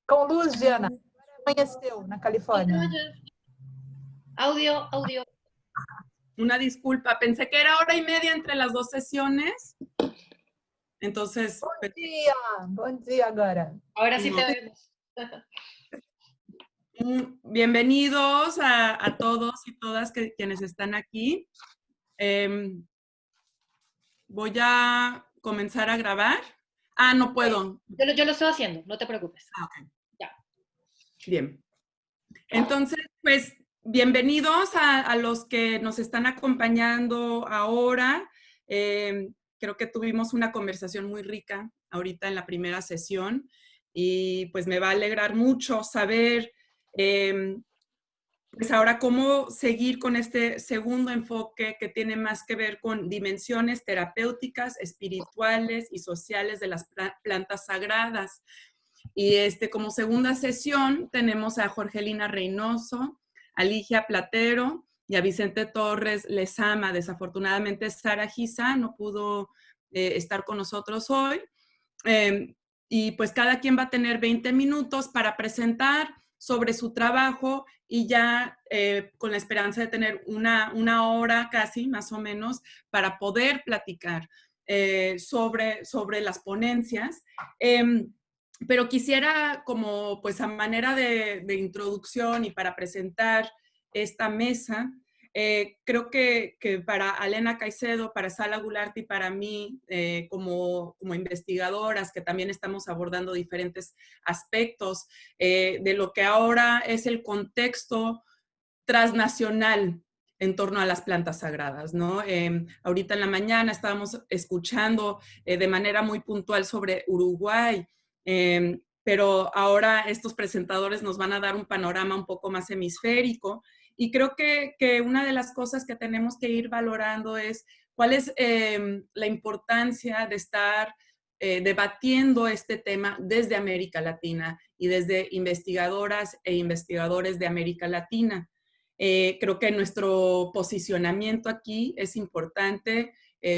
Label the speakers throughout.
Speaker 1: Com luz, Diana. Amanheceu na Califórnia.
Speaker 2: Audio.
Speaker 3: Una disculpa, pensé que era 1h30 entre las dos sesiones. Entonces...
Speaker 1: Bom dia agora.
Speaker 2: Ahora sí te vemos.
Speaker 3: Bienvenidos a todos y todas quienes están aquí. Voy a comenzar a grabar. No puedo.
Speaker 2: Yo lo estoy haciendo, no te preocupes.
Speaker 3: Ok.
Speaker 2: Ya.
Speaker 3: Bien. Entonces, pues, bienvenidos a los que nos están acompañando ahora. Creo que tuvimos una conversación muy rica ahorita en la primera sesión y pues me va a alegrar mucho saber pues ahora cómo seguir con este segundo enfoque que tiene más que ver con dimensiones terapéuticas, espirituales y sociales de las plantas sagradas. Y como segunda sesión tenemos a Jorgelina Reynoso, a Ligia Platero y a Vicente Torres Lezama. Desafortunadamente Sara Giza no pudo estar con nosotros hoy. Y pues cada quien va a tener 20 minutos para presentar sobre su trabajo y ya con la esperanza de tener una hora casi, más o menos, para poder platicar sobre las ponencias. Pero quisiera como pues a manera de introducción y para presentar esta mesa, creo que para Alena Caicedo, para Sala Goulart y para mí, como investigadoras que también estamos abordando diferentes aspectos de lo que ahora es el contexto transnacional en torno a las plantas sagradas, ¿no? Ahorita en la mañana estábamos escuchando de manera muy puntual sobre Uruguay, pero ahora estos presentadores nos van a dar un panorama un poco más hemisférico. Y creo que una de las cosas que tenemos que ir valorando es cuál es la importancia de estar debatiendo este tema desde América Latina y desde investigadoras e investigadores de América Latina. Creo que nuestro posicionamiento aquí es importante.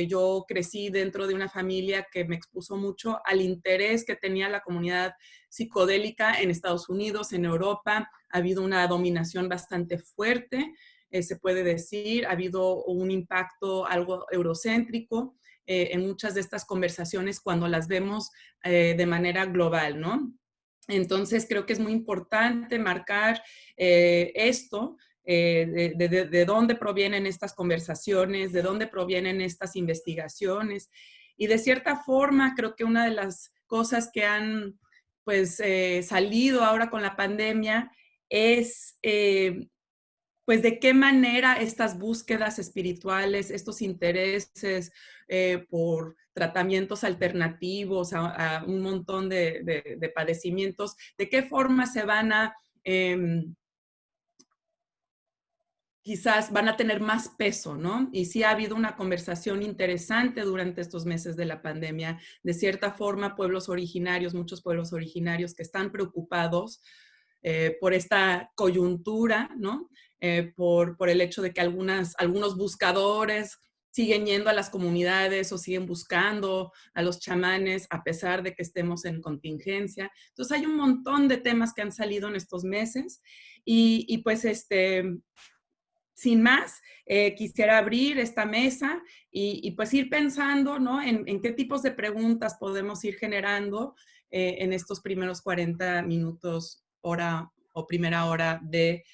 Speaker 3: Yo crecí dentro de una familia que me expuso mucho al interés que tenía la comunidad psicodélica en Estados Unidos, en Europa. Ha habido una dominación bastante fuerte, se puede decir. Ha habido un impacto algo eurocéntrico en muchas de estas conversaciones cuando las vemos de manera global, ¿no? Entonces, creo que es muy importante marcar esto. De dónde provienen estas conversaciones, de dónde provienen estas investigaciones. Y de cierta forma, creo que una de las cosas que han pues salido ahora con la pandemia es pues de qué manera estas búsquedas espirituales, estos intereses por tratamientos alternativos a un montón de padecimientos, de qué forma se van a quizás van a tener más peso, ¿no? Y sí ha habido una conversación interesante durante estos meses de la pandemia. De cierta forma, pueblos originarios, muchos pueblos originarios que están preocupados por esta coyuntura, ¿no? Por el hecho de que algunos buscadores siguen yendo a las comunidades o siguen buscando a los chamanes a pesar de que estemos en contingencia. Entonces hay un montón de temas que han salido en estos meses y pues sin más, quisiera abrir esta mesa y pues ir pensando, ¿no? en qué tipos de preguntas podemos ir generando en estos primeros 40 minutos, hora o primera hora de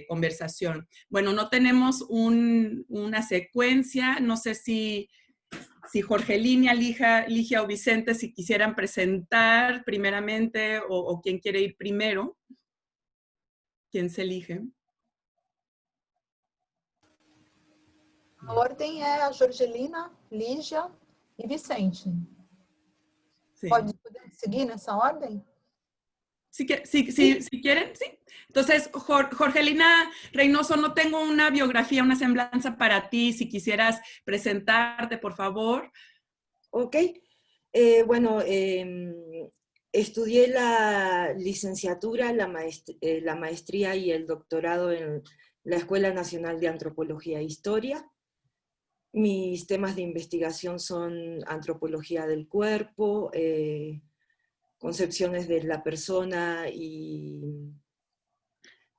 Speaker 3: conversación. Bueno, no tenemos una secuencia, no sé si Jorgelina, Ligia o Vicente, si quisieran presentar primeramente o quién quiere ir primero. ¿Quién se elige?
Speaker 1: A ordem é a Jorgelina, Lígia e Vicente.
Speaker 3: Sí.
Speaker 1: Podemos seguir nessa ordem?
Speaker 3: Si quieren, sí. Entonces, Jorgelina Reynoso, no tengo una biografía, una semblanza para ti. Si quisieras presentarte, por favor.
Speaker 4: Ok. Bueno, estudié la licenciatura, la maestría y el doctorado en la Escuela Nacional de Antropología e Historia. Mis temas de investigación son antropología del cuerpo, concepciones de la persona y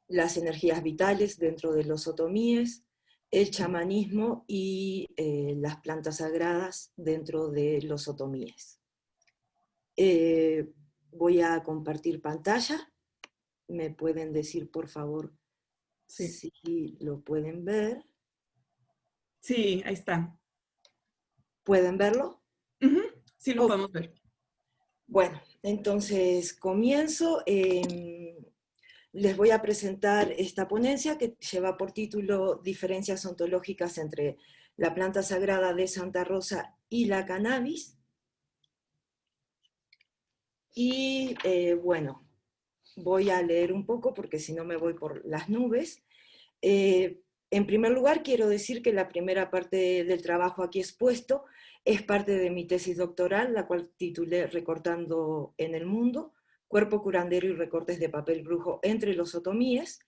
Speaker 4: las energías vitales dentro de los otomíes, el chamanismo y las plantas sagradas dentro de los otomíes. Voy a compartir pantalla. ¿Me pueden decir, por favor,
Speaker 3: Sí,
Speaker 4: si lo pueden ver?
Speaker 3: sí, ahí está.
Speaker 4: ¿Pueden verlo?
Speaker 3: Ujú, sí lo
Speaker 4: Ok.
Speaker 3: podemos ver.
Speaker 4: Bueno, entonces comienzo. Les voy a presentar esta ponencia que lleva por título Diferencias ontológicas entre la planta sagrada de Santa Rosa y la cannabis. Y bueno, voy a leer un poco porque si no me voy por las nubes. En primer lugar, quiero decir que la primera parte del trabajo aquí expuesto es parte de mi tesis doctoral, la cual titulé Recortando en el mundo, cuerpo curandero y recortes de papel brujo entre los otomíes,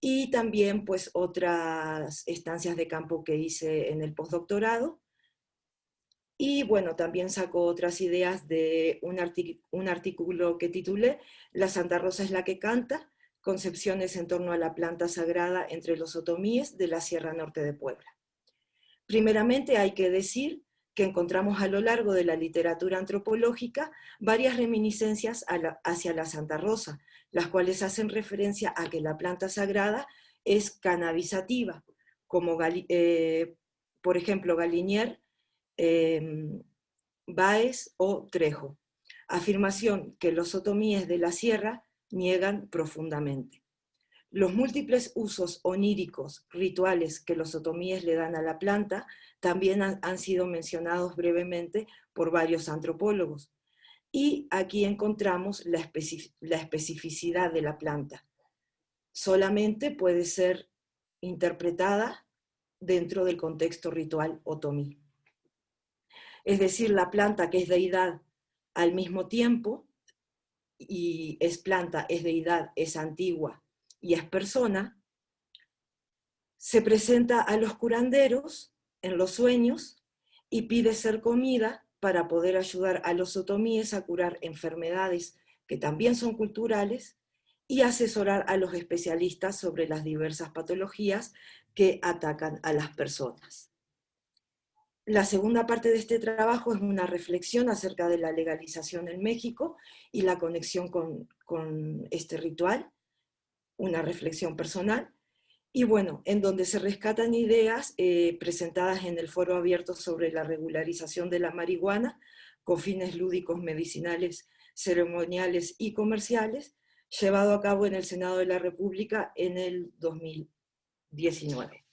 Speaker 4: y también pues otras estancias de campo que hice en el postdoctorado. Y bueno, también saco otras ideas de un artículo que titulé La Santa Rosa es la que canta, concepciones en torno a la planta sagrada entre los otomíes de la Sierra Norte de Puebla. Primeramente hay que decir que encontramos a lo largo de la literatura antropológica varias reminiscencias hacia la Santa Rosa, las cuales hacen referencia a que la planta sagrada es cannabisativa, como por ejemplo Galinier, Báez o Trejo. Afirmación que los otomíes de la sierra niegan profundamente. Los múltiples usos oníricos, rituales que los otomíes le dan a la planta también han sido mencionados brevemente por varios antropólogos. Y aquí encontramos la especificidad de la planta. Solamente puede ser interpretada dentro del contexto ritual otomí. Es decir, la planta que es deidad al mismo tiempo, y es planta, es deidad, es antigua y es persona, se presenta a los curanderos en los sueños y pide ser comida para poder ayudar a los otomíes a curar enfermedades que también son culturales y asesorar a los especialistas sobre las diversas patologías que atacan a las personas. La segunda parte de este trabajo es una reflexión acerca de la legalización en México y la conexión con este ritual, una reflexión personal, y bueno, en donde se rescatan ideas presentadas en el foro abierto sobre la regularización de la marihuana con fines lúdicos, medicinales, ceremoniales y comerciales, llevado a cabo en el Senado de la República en el 2019.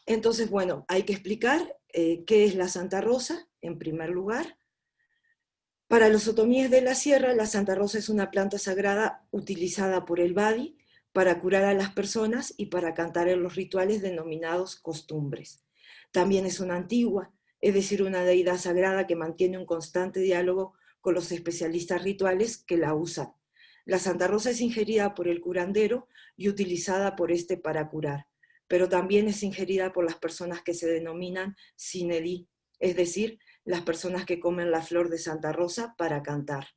Speaker 4: Entonces, bueno, hay que explicar qué es la Santa Rosa, en primer lugar. Para los otomíes de la sierra, la Santa Rosa es una planta sagrada utilizada por el Badi para curar a las personas y para cantar en los rituales denominados costumbres. También es una antigua, es decir, una deidad sagrada que mantiene un constante diálogo con los especialistas rituales que la usan. La Santa Rosa es ingerida por el curandero y utilizada por este para curar, pero también es ingerida por las personas que se denominan sinedí, es decir, las personas que comen la flor de Santa Rosa para cantar.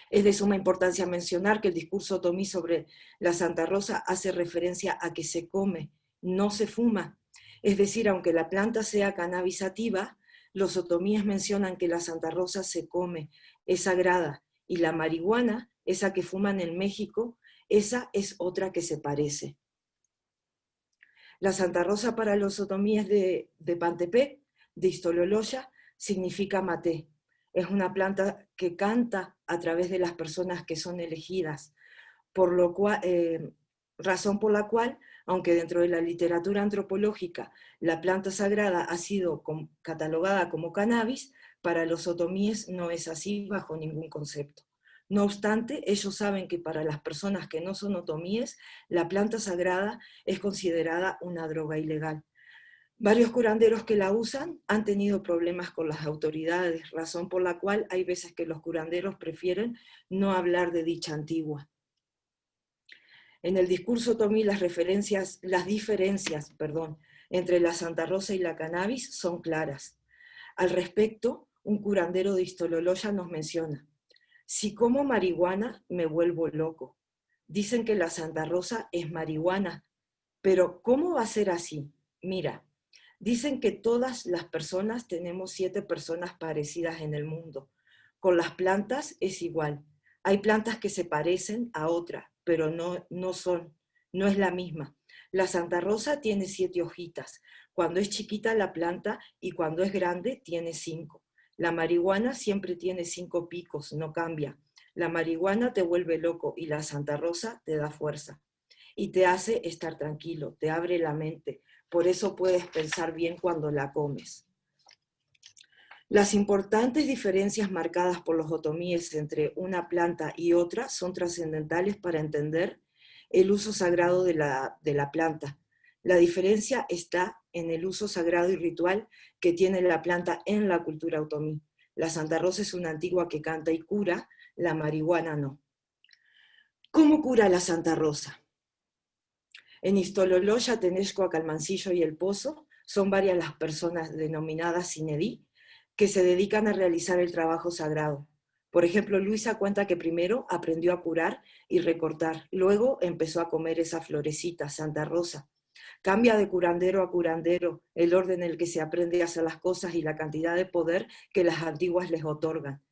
Speaker 4: Es de suma importancia mencionar que el discurso otomí sobre la Santa Rosa hace referencia a que se come, no se fuma. Es decir, aunque la planta sea cannabisativa, los otomíes mencionan que la Santa Rosa se come, es sagrada, y la marihuana, esa que fuman en México, esa es otra que se parece. La Santa Rosa para los otomíes de Pantepec, de Istololoya, significa maté. Es una planta que canta a través de las personas que son elegidas, por lo cual, razón por la cual, aunque dentro de la literatura antropológica la planta sagrada ha sido catalogada como cannabis, para los otomíes no es así bajo ningún concepto. No obstante, ellos saben que para las personas que no son otomíes, la planta sagrada es considerada una droga ilegal. Varios curanderos que la usan han tenido problemas con las autoridades, razón por la cual hay veces que los curanderos prefieren no hablar de dicha antigua. En el discurso otomí las diferencias entre la Santa Rosa y la cannabis son claras. Al respecto, un curandero de Istololoya nos menciona: si como marihuana me vuelvo loco. Dicen que la Santa Rosa es marihuana, pero ¿cómo va a ser así? Mira, dicen que todas las personas tenemos 7 personas parecidas en el mundo. Con las plantas es igual. Hay plantas que se parecen a otras, pero no es la misma. La Santa Rosa tiene 7 hojitas. Cuando es chiquita la planta y cuando es grande tiene 5. La marihuana siempre tiene 5 picos, no cambia. La marihuana te vuelve loco y la Santa Rosa te da fuerza y te hace estar tranquilo, te abre la mente. Por eso puedes pensar bien cuando la comes. Las importantes diferencias marcadas por los otomíes entre una planta y otra son trascendentales para entender el uso sagrado de la planta. La diferencia está en el uso sagrado y ritual que tiene la planta en la cultura otomí. La Santa Rosa es una antigua que canta y cura, la marihuana no. ¿Cómo cura la Santa Rosa? En Istololoya, Tenexco, Calmancillo y El Pozo son varias las personas denominadas Sinedí que se dedican a realizar el trabajo sagrado. Por ejemplo, Luisa cuenta que primero aprendió a curar y recortar, luego empezó a comer esa florecita, Santa Rosa. Cambia de curandero a curandero el orden en el que se aprende a hacer las cosas y la cantidad de poder que las antiguas les otorgan.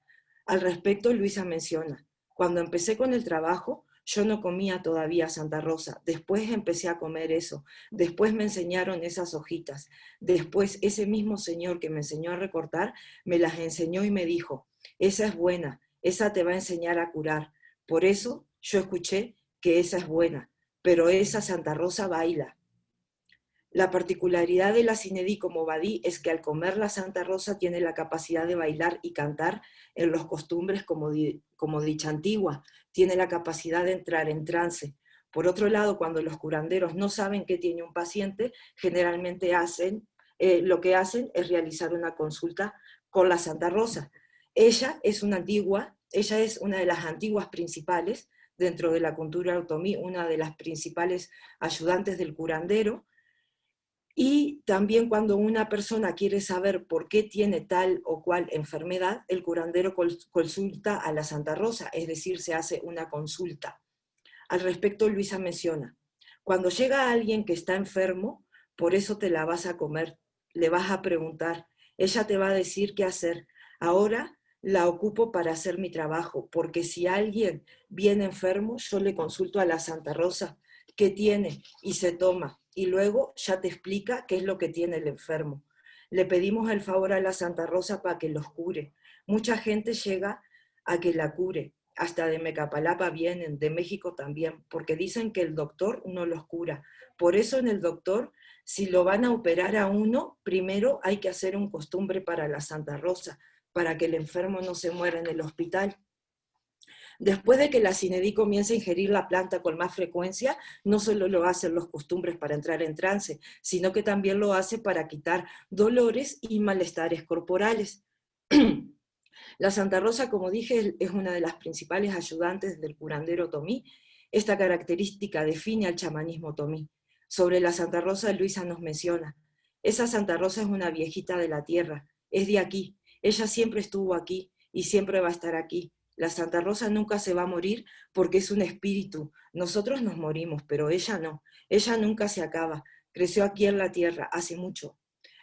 Speaker 4: Al respecto, Luisa menciona: cuando empecé con el trabajo, yo no comía todavía Santa Rosa, después empecé a comer eso, después me enseñaron esas hojitas, después ese mismo señor que me enseñó a recortar, me las enseñó y me dijo: esa es buena, esa te va a enseñar a curar. Por eso yo escuché que esa es buena, pero esa Santa Rosa baila. La particularidad de la Sinedí como Badí es que al comer la Santa Rosa tiene la capacidad de bailar y cantar en los costumbres como dicha antigua, tiene la capacidad de entrar en trance. Por otro lado, cuando los curanderos no saben qué tiene un paciente, generalmente lo que hacen es realizar una consulta con la Santa Rosa. Ella es una de las antiguas principales dentro de la cultura otomí, una de las principales ayudantes del curandero. Y también cuando una persona quiere saber por qué tiene tal o cual enfermedad, el curandero consulta a la Santa Rosa, es decir, se hace una consulta. Al respecto, Luisa menciona: cuando llega alguien que está enfermo, por eso te la vas a comer, le vas a preguntar, ella te va a decir qué hacer. Ahora la ocupo para hacer mi trabajo, porque si alguien viene enfermo, yo le consulto a la Santa Rosa qué tiene y se toma, y luego ya te explica qué es lo que tiene el enfermo. Le pedimos el favor a la Santa Rosa para que los cure. Mucha gente llega a que la cure, hasta de Mecapalapa vienen, de México también, porque dicen que el doctor no los cura. Por eso en el doctor, si lo van a operar a uno, primero hay que hacer un costumbre para la Santa Rosa, para que el enfermo no se muera en el hospital. Después de que la Sinedí comience a ingerir la planta con más frecuencia, no solo lo hace en los costumbres para entrar en trance, sino que también lo hace para quitar dolores y malestares corporales. La Santa Rosa, como dije, es una de las principales ayudantes del curandero otomí. Esta característica define al chamanismo otomí. Sobre la Santa Rosa, Luisa nos menciona: esa Santa Rosa es una viejita de la tierra, es de aquí, ella siempre estuvo aquí y siempre va a estar aquí. La Santa Rosa nunca se va a morir porque es un espíritu. Nosotros nos morimos, pero ella no. Ella nunca se acaba. Creció aquí en la tierra hace mucho.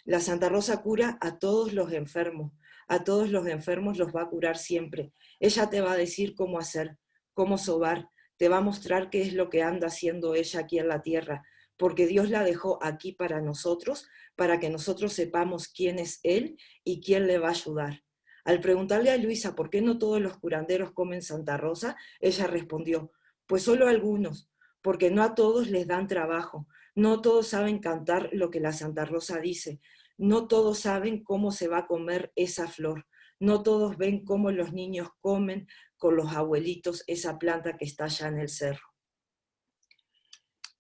Speaker 4: La Santa Rosa cura a todos los enfermos. A todos los enfermos los va a curar siempre. Ella te va a decir cómo hacer, cómo sobar. Te va a mostrar qué es lo que anda haciendo ella aquí en la tierra. Porque Dios la dejó aquí para nosotros, para que nosotros sepamos quién es Él y quién le va a ayudar. Al preguntarle a Luisa por qué no todos los curanderos comen Santa Rosa, ella respondió: pues solo algunos, porque no a todos les dan trabajo, no todos saben cantar lo que la Santa Rosa dice, no todos saben cómo se va a comer esa flor, no todos ven cómo los niños comen con los abuelitos esa planta que está allá en el cerro.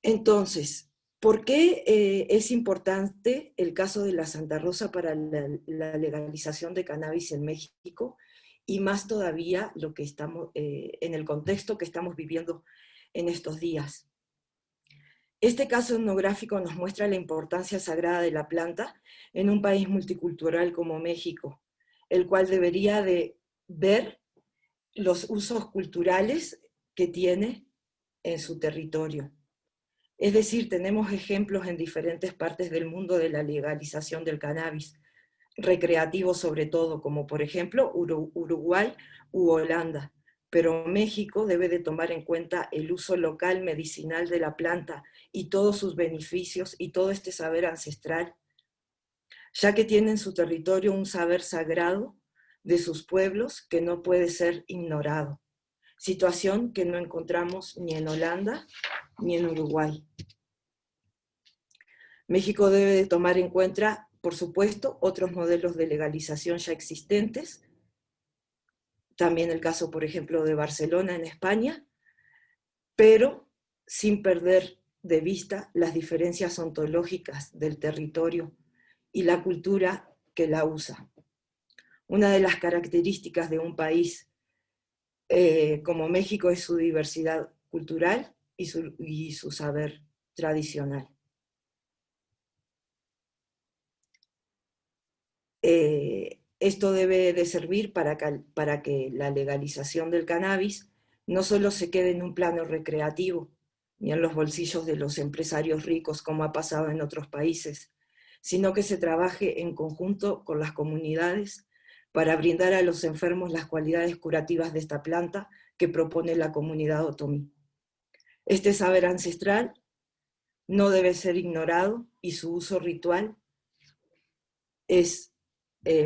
Speaker 4: Entonces, ¿por qué es importante el caso de la Santa Rosa para la legalización de cannabis en México? Y más todavía lo que estamos, en el contexto que estamos viviendo en estos días. Este caso etnográfico nos muestra la importancia sagrada de la planta en un país multicultural como México, el cual debería de ver los usos culturales que tiene en su territorio. Es decir, tenemos ejemplos en diferentes partes del mundo de la legalización del cannabis, recreativo sobre todo, como por ejemplo Uruguay u Holanda, pero México debe de tomar en cuenta el uso local medicinal de la planta y todos sus beneficios y todo este saber ancestral, ya que tiene en su territorio un saber sagrado de sus pueblos que no puede ser ignorado, situación que no encontramos ni en Holanda ni en Uruguay. México debe de tomar en cuenta, por supuesto, otros modelos de legalización ya existentes, también el caso, por ejemplo, de Barcelona en España, pero sin perder de vista las diferencias ontológicas del territorio y la cultura que la usa. Una de las características de un país como México es su diversidad cultural y su saber tradicional. Esto debe de servir para que la legalización del cannabis no solo se quede en un plano recreativo, ni en los bolsillos de los empresarios ricos como ha pasado en otros países, sino que se trabaje en conjunto con las comunidades para brindar a los enfermos las cualidades curativas de esta planta que propone la comunidad otomí. Este saber ancestral no debe ser ignorado y su uso ritual es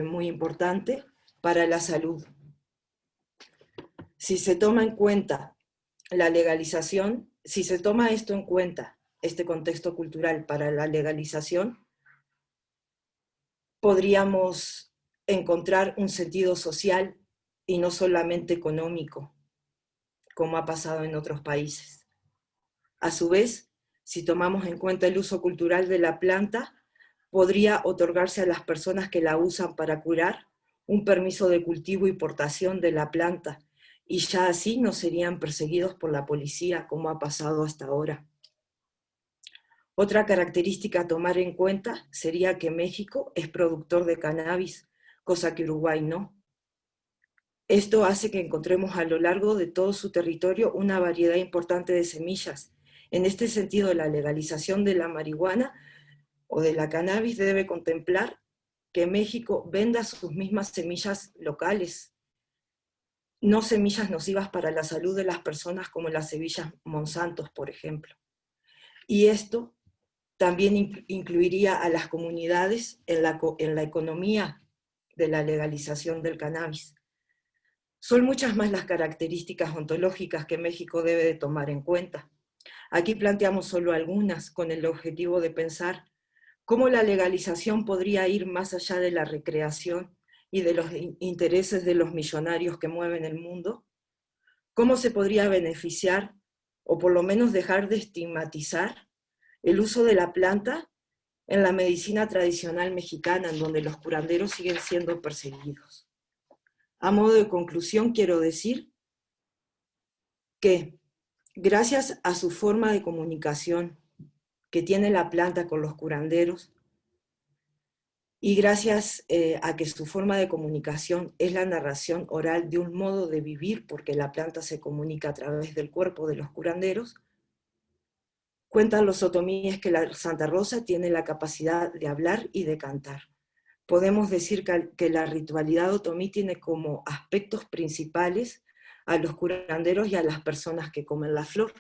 Speaker 4: muy importante para la salud. Si se toma en cuenta la legalización, si se toma esto en cuenta, este contexto cultural para la legalización, podríamos encontrar un sentido social y no solamente económico, como ha pasado en otros países. A su vez, si tomamos en cuenta el uso cultural de la planta, podría otorgarse a las personas que la usan para curar un permiso de cultivo y portación de la planta, y ya así no serían perseguidos por la policía como ha pasado hasta ahora. Otra característica a tomar en cuenta sería que México es productor de cannabis, cosa que Uruguay no. Esto hace que encontremos a lo largo de todo su territorio una variedad importante de semillas. En este sentido, la legalización de la marihuana o de la cannabis debe contemplar que México venda sus mismas semillas locales, no semillas nocivas para la salud de las personas como las semillas Monsanto, por ejemplo. Y esto también incluiría a las comunidades en la economía de la legalización del cannabis. Son muchas más las características ontológicas que México debe de tomar en cuenta. Aquí planteamos solo algunas con el objetivo de pensar cómo la legalización podría ir más allá de la recreación y de los intereses de los millonarios que mueven el mundo, cómo se podría beneficiar o por lo menos dejar de estigmatizar el uso de la planta en la medicina tradicional mexicana, en donde los curanderos siguen siendo perseguidos. A modo de conclusión, quiero decir que gracias a su forma de comunicación que tiene la planta con los curanderos, y gracias a que su forma de comunicación es la narración oral de un modo de vivir, porque la planta se comunica a través del cuerpo de los curanderos, cuentan los otomíes que la Santa Rosa tiene la capacidad de hablar y de cantar. Podemos decir que la ritualidad otomí tiene como aspectos principales a los curanderos y a las personas que comen la flor.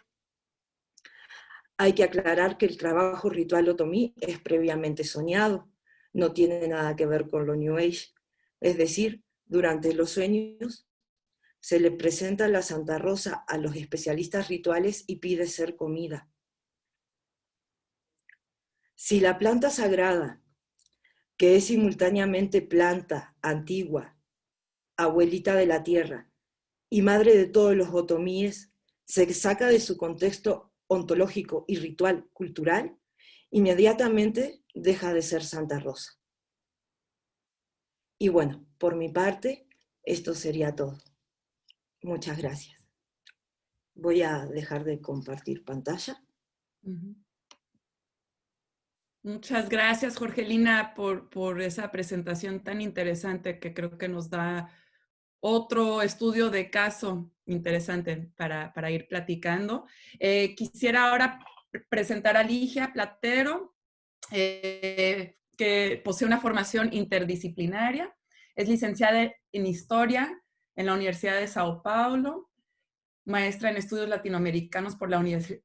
Speaker 4: Hay que aclarar que el trabajo ritual otomí es previamente soñado, no tiene nada que ver con lo New Age. Es decir, durante los sueños se le presenta la Santa Rosa a los especialistas rituales y pide ser comida. Si la planta sagrada, que es simultáneamente planta antigua, abuelita de la tierra y madre de todos los otomíes, se saca de su contexto ontológico y ritual cultural, inmediatamente deja de ser Santa Rosa. Y bueno, por mi parte, esto sería todo. Muchas gracias. Voy a dejar de compartir pantalla.
Speaker 3: Muchas gracias, Jorgelina, por esa presentación tan interesante que creo que nos da otro estudio de caso interesante para ir platicando. Quisiera ahora presentar a Ligia Platero, que posee una formación interdisciplinaria. Es licenciada en Historia en la Universidad de Sao Paulo, maestra en Estudios Latinoamericanos por la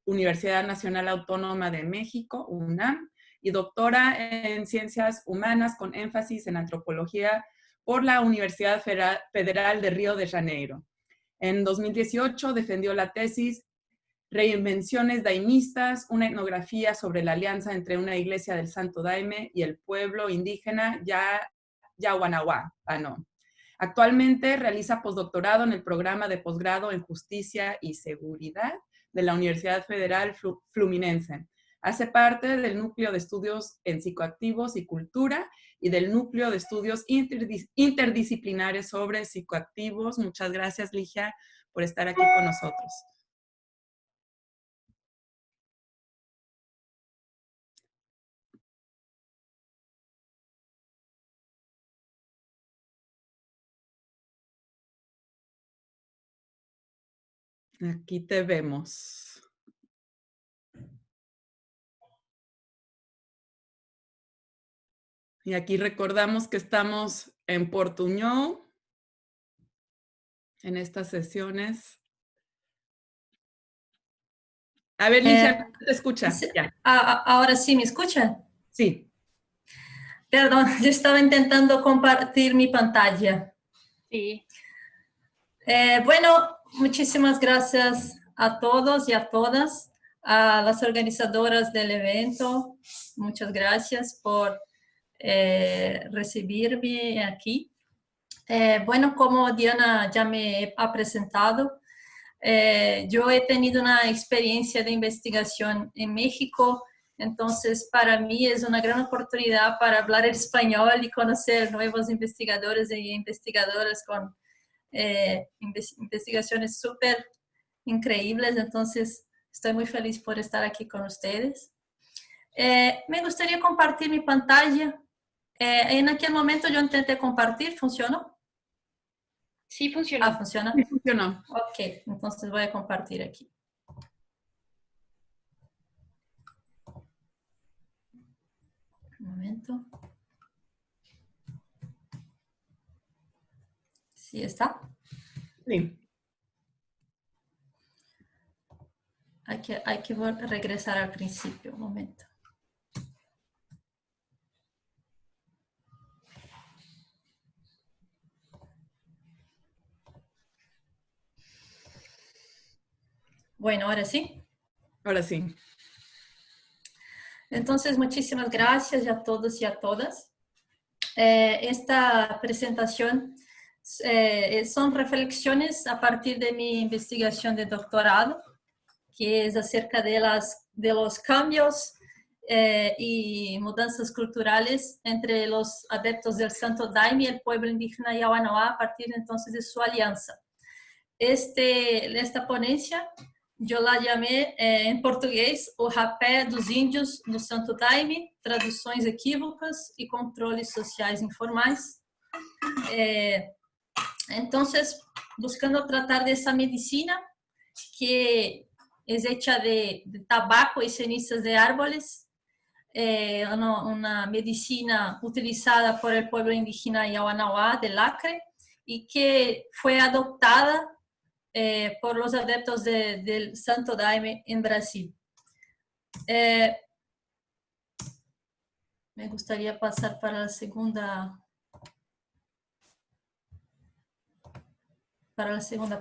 Speaker 3: Universidad Nacional Autónoma de México, UNAM, y doctora en Ciencias Humanas con énfasis en Antropología por la Universidad Federal de Río de Janeiro. En 2018 defendió la tesis Reinvenciones Daimistas, una etnografía sobre la alianza entre una iglesia del Santo Daime y el pueblo indígena Yawanawá-Pano. Actualmente realiza postdoctorado en el programa de posgrado en Justicia y Seguridad de la Universidad Federal Fluminense. Hace parte del Núcleo de Estudios en Psicoactivos y Cultura y del Núcleo de Estudios Interdisciplinares sobre Psicoactivos. Muchas gracias, Ligia, por estar aquí con nosotros. Aquí te vemos. Y aquí recordamos que estamos en Portuñol, en estas sesiones. A ver, Ligia, ¿te escucha? Ya.
Speaker 5: Ahora sí, ¿me escuchan?
Speaker 3: Sí.
Speaker 5: Perdón, yo estaba intentando compartir mi pantalla.
Speaker 2: Sí.
Speaker 5: Bueno, muchísimas gracias a todos y a todas, a las organizadoras del evento. Muchas gracias por recibirme aquí. Bueno, como Diana ya me ha presentado, yo he tenido una experiencia de investigación en México, entonces para mí es una gran oportunidad para hablar español y conocer nuevos investigadores y investigadoras con investigaciones súper increíbles, entonces estoy muy feliz por estar aquí con ustedes. Me gustaría compartir mi pantalla. En aquel momento yo intenté compartir, ¿funcionó?
Speaker 2: Sí, funcionó.
Speaker 5: Ah, ¿funciona?
Speaker 3: Sí, funcionó.
Speaker 5: Ok, entonces voy a compartir aquí. Un momento. ¿Sí está?
Speaker 3: Sí.
Speaker 5: Hay que regresar al principio, un momento. Bueno, ahora sí.
Speaker 3: Ahora sí.
Speaker 5: Entonces, muchísimas gracias a todos y a todas. Esta presentación son reflexiones a partir de mi investigación de doctorado, que es acerca de los cambios y mudanzas culturales entre los adeptos del Santo Daime y el pueblo indígena Yawanawá a partir entonces de su alianza. Esta ponencia yo la llamé em português o rapé dos índios no Santo Daime, traduções equívocas e controles sociais informais. Entonces, buscando tratar de esa medicina que es hecha de tabaco y cenizas de árboles, una medicina utilizada por el pueblo indígena Yawanawá del Acre y que fue adoptada por los adeptos del Santo Daime en Brasil. Me gustaría pasar para la segunda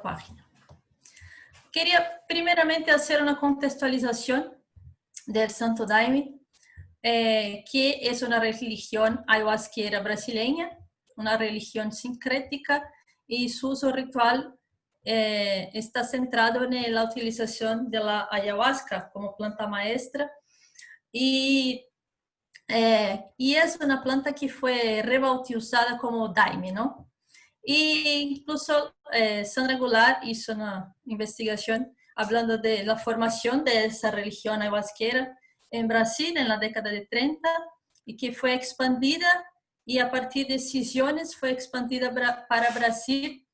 Speaker 5: página. Quería primeramente hacer una contextualización del Santo Daime, que es una religión ayahuasquera brasileña, una religión sincrética, y su uso ritual está centrado en la utilización de la ayahuasca como planta maestra y es una planta que fue rebautizada como Daime, ¿no? Y incluso Sandra Goulart hizo una investigación hablando de la formación de esa religión ayahuasquera en Brasil en la década de 30 y que fue expandida y a partir de decisiones fue expandida para Brasil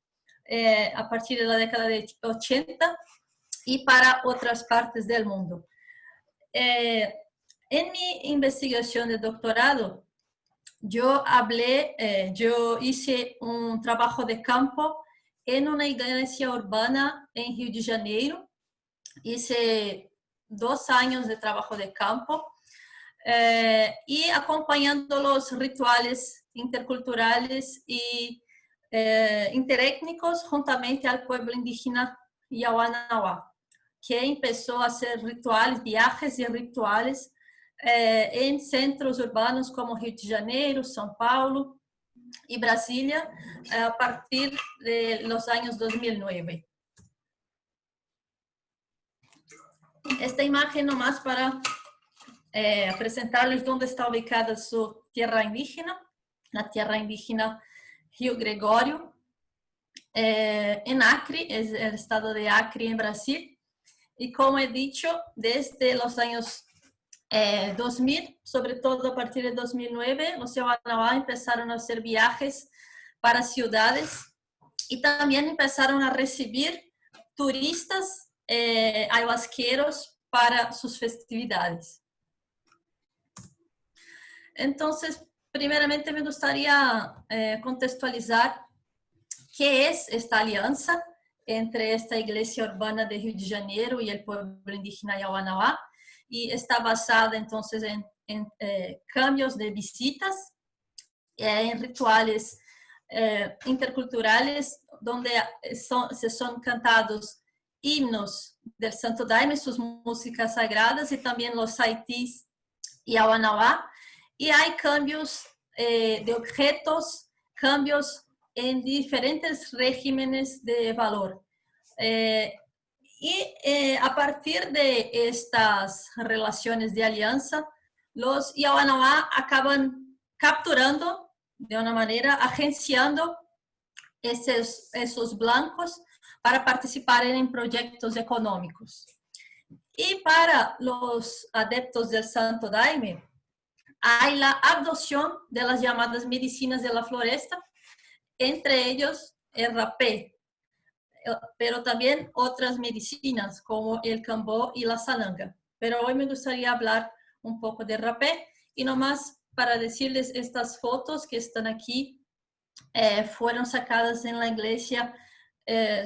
Speaker 5: a partir de la década de 80 y para otras partes del mundo. En mi investigación de doctorado, yo hice un trabajo de campo en una iglesia urbana en Rio de Janeiro. Hice 2 años de trabajo de campo y acompañando los rituales interculturales y interétnicos juntamente al pueblo indígena Yawanawá, que empezó a hacer rituales, viajes y rituales en centros urbanos como Rio de Janeiro, São Paulo y Brasilia a partir de los años 2009. Esta imagen nomás para presentarles dónde está ubicada su tierra indígena, la tierra indígena Rio Gregório, en Acre, es el estado de Acre en Brasil. Y como he dicho, desde los años 2000, sobre todo a partir de 2009, los Yawanawá empezaron a hacer viajes para ciudades y también empezaron a recibir turistas ayahuasqueros para sus festividades. Entonces, primeramente me gustaría contextualizar qué es esta alianza entre esta iglesia urbana de Rio de Janeiro y el pueblo indígena Yawanawá, y está basada entonces en cambios de visitas, en rituales interculturales, donde son cantados himnos del Santo Daime, sus músicas sagradas, y también los saitis Yawanawá, y hay cambios de objetos, cambios en diferentes regímenes de valor. A partir de estas relaciones de alianza, los Yawanawá acaban capturando, de una manera, agenciando esos blancos para participar en proyectos económicos. Y para los adeptos del Santo Daime, hay la adopción de las llamadas medicinas de la floresta, entre ellos el rapé, pero también otras medicinas como el cambó y la salanga. Pero hoy me gustaría hablar un poco de rapé, y nomás para decirles, estas fotos que están aquí fueron sacadas en la iglesia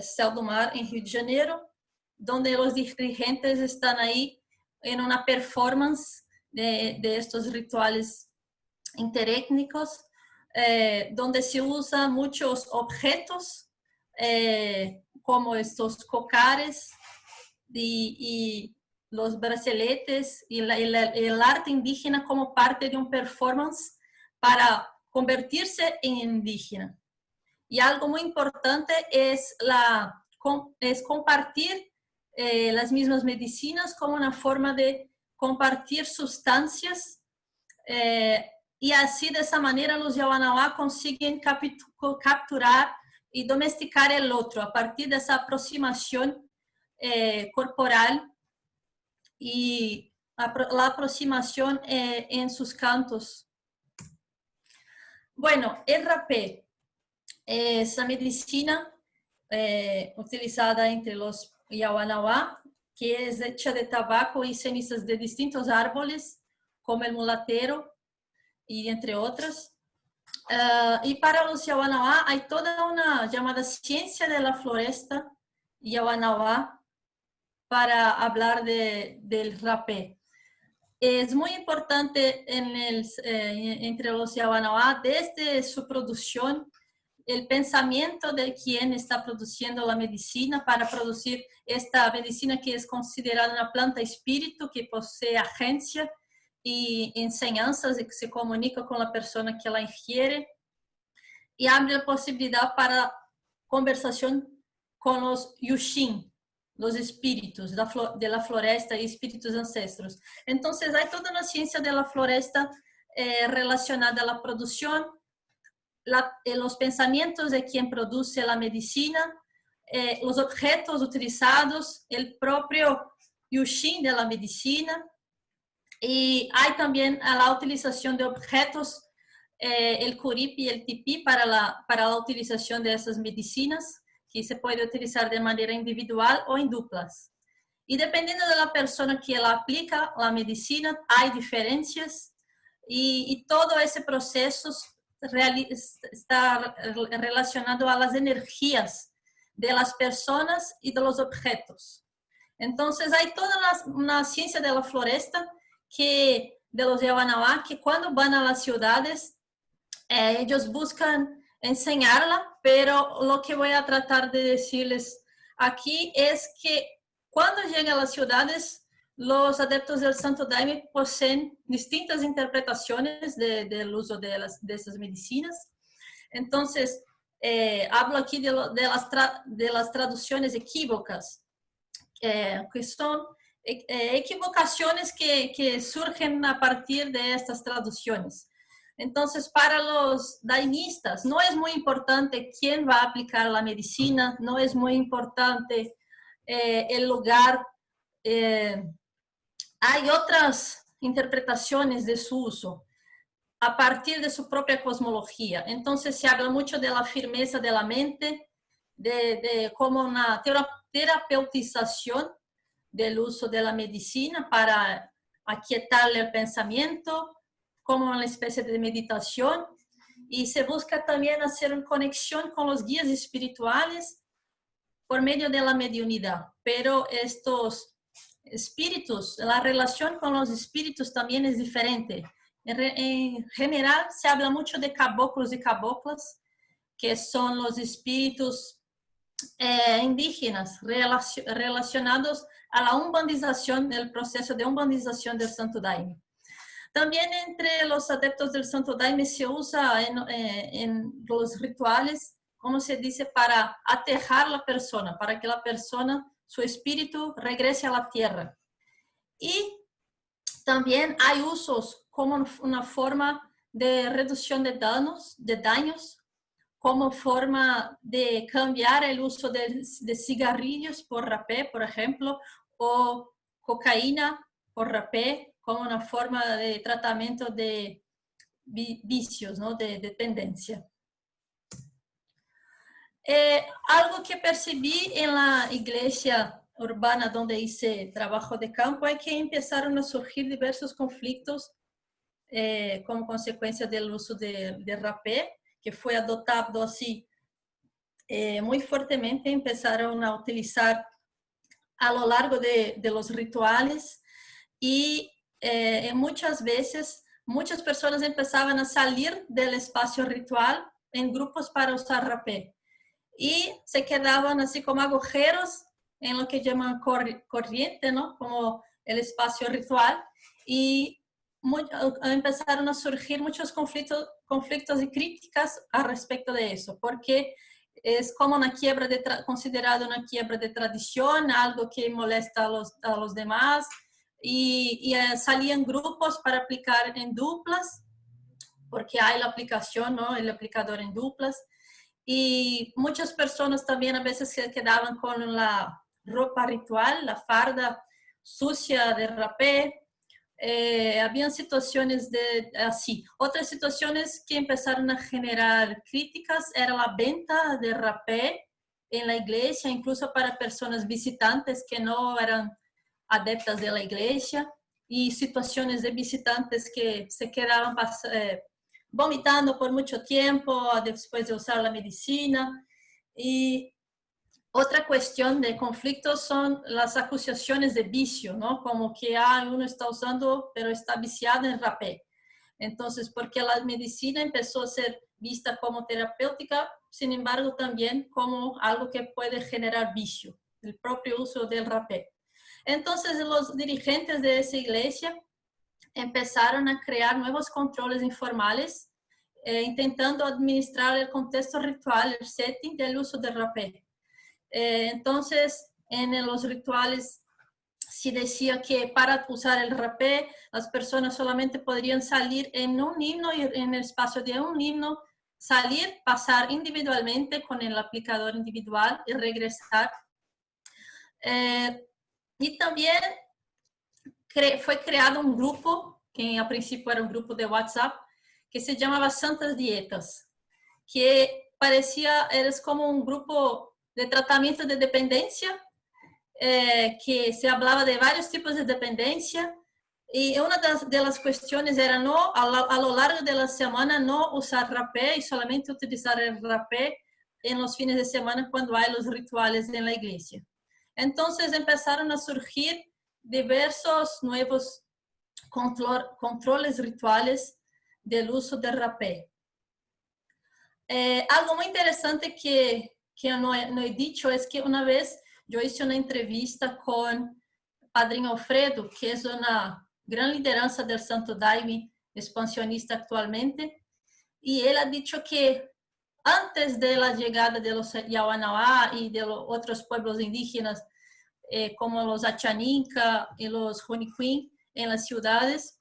Speaker 5: Céu do Mar en Rio de Janeiro, donde los dirigentes están ahí en una performance de estos rituales interétnicos, donde se usan muchos objetos como estos cocares y los braceletes y el arte indígena como parte de un performance para convertirse en indígena. Y algo muy importante es compartir las mismas medicinas como una forma de compartir sustancias, y así de esa manera los Yawanawá consiguen capturar y domesticar el otro a partir de esa aproximación corporal y la aproximación en sus cantos. Bueno, el rapé, esa medicina utilizada entre los Yawanawá, que es hecha de tabaco y cenizas de distintos árboles, como el mulatero y entre otros. Y para los Yawanawá hay toda una llamada ciencia de la floresta Yawanawá para hablar del rapé. Es muy importante entre los Yawanawá, desde su producción, el pensamiento de quien está produciendo la medicina para producir esta medicina que es considerada una planta espíritu, que posee agencia y enseñanzas y que se comunica con la persona que la ingiere, y abre la posibilidad para conversación con los Yushin, los espíritus de la floresta y espíritus ancestros. Entonces hay toda una ciencia de la floresta relacionada a la producción, los pensamientos de quien produce la medicina, los objetos utilizados, el propio Yushin de la medicina, Y hay también la utilización de objetos, el curip y el tipí para la utilización de esas medicinas, que se puede utilizar de manera individual o en duplas. Y dependiendo de la persona que la aplica la medicina, hay diferencias y todo ese proceso está relacionado a las energías de las personas y de los objetos. Entonces hay toda una ciencia de la floresta de los Yawanawá, que cuando van a las ciudades, ellos buscan enseñarla, pero lo que voy a tratar de decirles aquí es que cuando llegan a las ciudades, los adeptos del Santo Daime poseen distintas interpretaciones del uso de esas medicinas. Entonces, hablo aquí de las traducciones equívocas, que son equivocaciones que surgen a partir de estas traducciones. Entonces, para los daimistas, no es muy importante quién va a aplicar la medicina, no es muy importante el lugar. Hay otras interpretaciones de su uso a partir de su propia cosmología. Entonces, se habla mucho de la firmeza de la mente, como una terapeutización del uso de la medicina para aquietarle el pensamiento, como una especie de meditación, y se busca también hacer una conexión con los guías espirituales por medio de la mediunidad. Pero estos espíritus, la relación con los espíritus también es diferente. En general se habla mucho de caboclos y caboclas, que son los espíritus indígenas relacionados a la umbandización, del proceso de umbandización del Santo Daime. También entre los adeptos del Santo Daime se usa en los rituales, como se dice, para aterrar a la persona, para que la persona, su espíritu, regrese a la tierra. Y también hay usos como una forma de reducción de daños, como forma de cambiar el uso de cigarrillos por rapé, por ejemplo, o cocaína por rapé, como una forma de tratamiento de vicios, ¿no? De dependencia. Algo que percibí en la iglesia urbana donde hice trabajo de campo es que empezaron a surgir diversos conflictos como consecuencia del uso de rapé, que fue adoptado así muy fuertemente. Empezaron a utilizar a lo largo de los rituales y muchas veces muchas personas empezaban a salir del espacio ritual en grupos para usar rapé y se quedaban así como agujeros en lo que llaman corriente, ¿no? Como el espacio ritual, y empezaron a surgir muchos conflictos y críticas al respecto de eso, porque es como una quiebra considerado una quiebra de tradición, algo que molesta a los demás, y salían grupos para aplicar en duplas, porque hay la aplicación, ¿no? El aplicador en duplas, y muchas personas también a veces se quedaban con la ropa ritual, la farda sucia de rapé. Habían situaciones así. Otras situaciones que empezaron a generar críticas era la venta de rapé en la iglesia, incluso para personas visitantes que no eran adeptas de la iglesia, y situaciones de visitantes que se quedaban vomitando por mucho tiempo después de usar la medicina. Y otra cuestión de conflicto son las acusaciones de vicio, ¿no? Como que uno está usando, pero está viciado en rapé. Entonces, porque la medicina empezó a ser vista como terapéutica, sin embargo, también como algo que puede generar vicio, el propio uso del rapé. Entonces, los dirigentes de esa iglesia empezaron a crear nuevos controles informales, intentando administrar el contexto ritual, el setting del uso del rapé. Entonces, en los rituales se decía que para usar el rapé, las personas solamente podrían salir en un himno y en el espacio de un himno, salir, pasar individualmente con el aplicador individual y regresar. Y también fue creado un grupo, que a principio era un grupo de WhatsApp, que se llamaba Santas Dietas, que parecía, eres como un grupo de tratamiento de dependencia, que se hablaba de varios tipos de dependencia, y una de las cuestiones era no, a lo largo de la semana no usar rapé y solamente utilizar el rapé en los fines de semana cuando hay los rituales en la iglesia. Entonces empezaron a surgir diversos nuevos controles rituales del uso del rapé. Algo muy interesante que no he dicho es que una vez yo hice una entrevista con Padrinho Alfredo, que es una gran lideranza del Santo Daime, expansionista actualmente, y él ha dicho que antes de la llegada de los Yawanawá y de los otros pueblos indígenas, como los Achaninka y los Joniquín en las ciudades,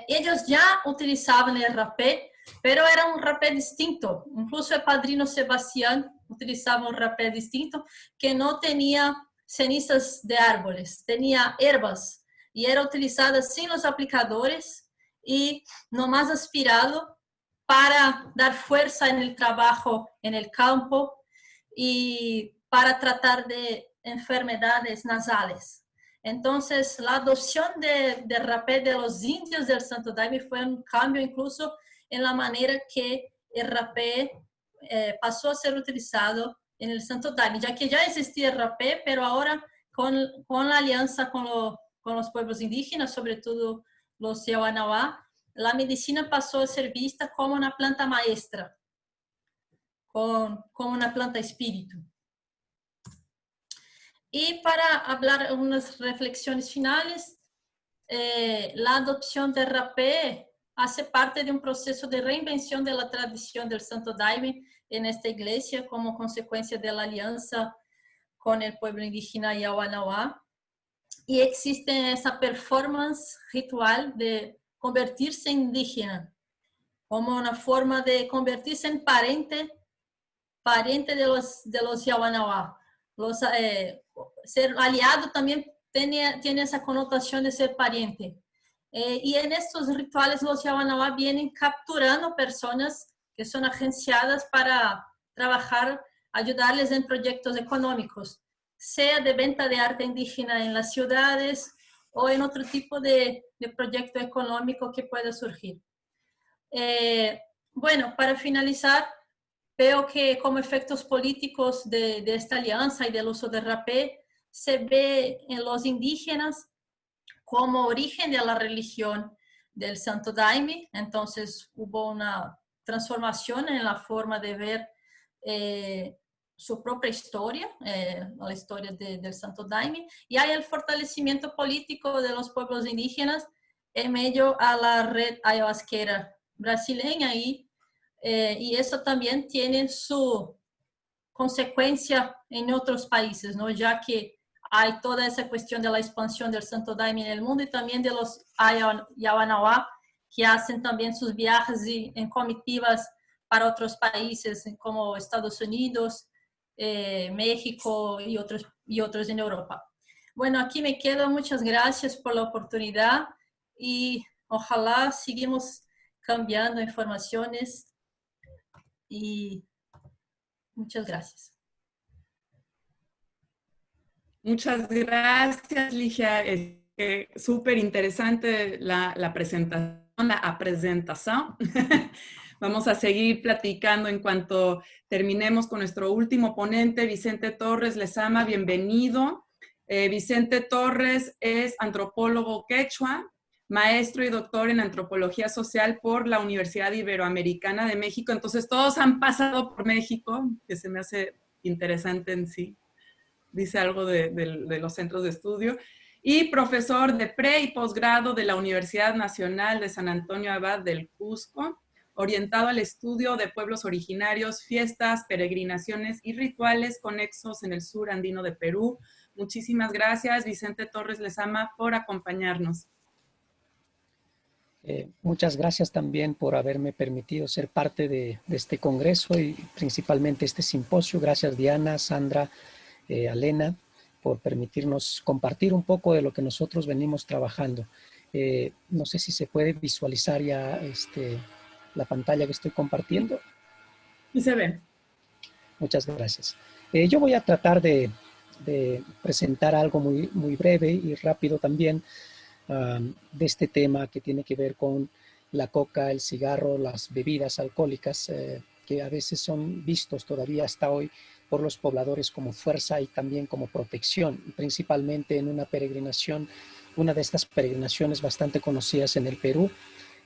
Speaker 5: ellos ya utilizaban el rapé, pero era un rapé distinto. Incluso el padrino Sebastián utilizaba un rapé distinto que no tenía cenizas de árboles, tenía hierbas y era utilizada sin los aplicadores y nomás aspirado para dar fuerza en el trabajo en el campo y para tratar de enfermedades nasales. Entonces, la adopción de rapé de los indios del Santo Daime fue un cambio incluso en la manera que el rapé pasó a ser utilizado en el Santo Daime, ya que ya existía el rapé, pero ahora con la alianza con los pueblos indígenas, sobre todo los Yawanawá, la medicina pasó a ser vista como una planta maestra, como una planta espíritu. Y para hablar unas reflexiones finales, la adopción del rapé hace parte de un proceso de reinvención de la tradición del Santo Daime en esta iglesia como consecuencia de la alianza con el pueblo indígena Yawanawá. Y existe esa performance ritual de convertirse en indígena, como una forma de convertirse en pariente de los Yawanawá. Ser aliado también tiene esa connotación de ser pariente. Y en estos rituales los Yawanawá vienen capturando personas que son agenciadas para trabajar, ayudarles en proyectos económicos, sea de venta de arte indígena en las ciudades o en otro tipo de proyecto económico que pueda surgir. Bueno, para finalizar, veo que como efectos políticos de esta alianza y del uso del rapé, se ve en los indígenas como origen de la religión del Santo Daime. Entonces hubo una transformación en la forma de ver su propia historia, la historia del Santo Daime, y hay el fortalecimiento político de los pueblos indígenas en medio a la red ayahuasquera brasileña y eso también tiene su consecuencia en otros países, ¿no? Ya que hay toda esa cuestión de la expansión del Santo Daime en el mundo y también de los Yawanawá que hacen también sus viajes en comitivas para otros países como Estados Unidos, México y otros en Europa. Bueno, aquí me quedo. Muchas gracias por la oportunidad y ojalá sigamos cambiando informaciones y muchas gracias.
Speaker 3: Muchas gracias, Ligia. Súper interesante la presentación, la presentación. Vamos a seguir platicando en cuanto terminemos con nuestro último ponente, Vicente Torres Lezama. Bienvenido. Vicente Torres es antropólogo quechua, maestro y doctor en antropología social por la Universidad Iberoamericana de México. Entonces, todos han pasado por México, que se me hace interesante en sí. Dice algo de los centros de estudio. Y profesor de pre- y posgrado de la Universidad Nacional de San Antonio Abad del Cusco, orientado al estudio de pueblos originarios, fiestas, peregrinaciones y rituales conexos en el sur andino de Perú. Muchísimas gracias, Vicente Torres Lezama, por acompañarnos.
Speaker 6: Muchas gracias también por haberme permitido ser parte de este congreso y principalmente este simposio. Gracias, Diana, Sandra, Alena. por permitirnos compartir un poco de lo que nosotros venimos trabajando. No sé si se puede visualizar ya la pantalla que estoy compartiendo.
Speaker 3: Y se ve.
Speaker 6: Muchas gracias. Yo voy a tratar de presentar algo muy breve y rápido también de este tema que tiene que ver con la coca, el cigarro, las bebidas alcohólicas, que a veces son vistos todavía hasta hoy por los pobladores como fuerza y también como protección, principalmente en una peregrinación, una de estas peregrinaciones bastante conocidas en el Perú,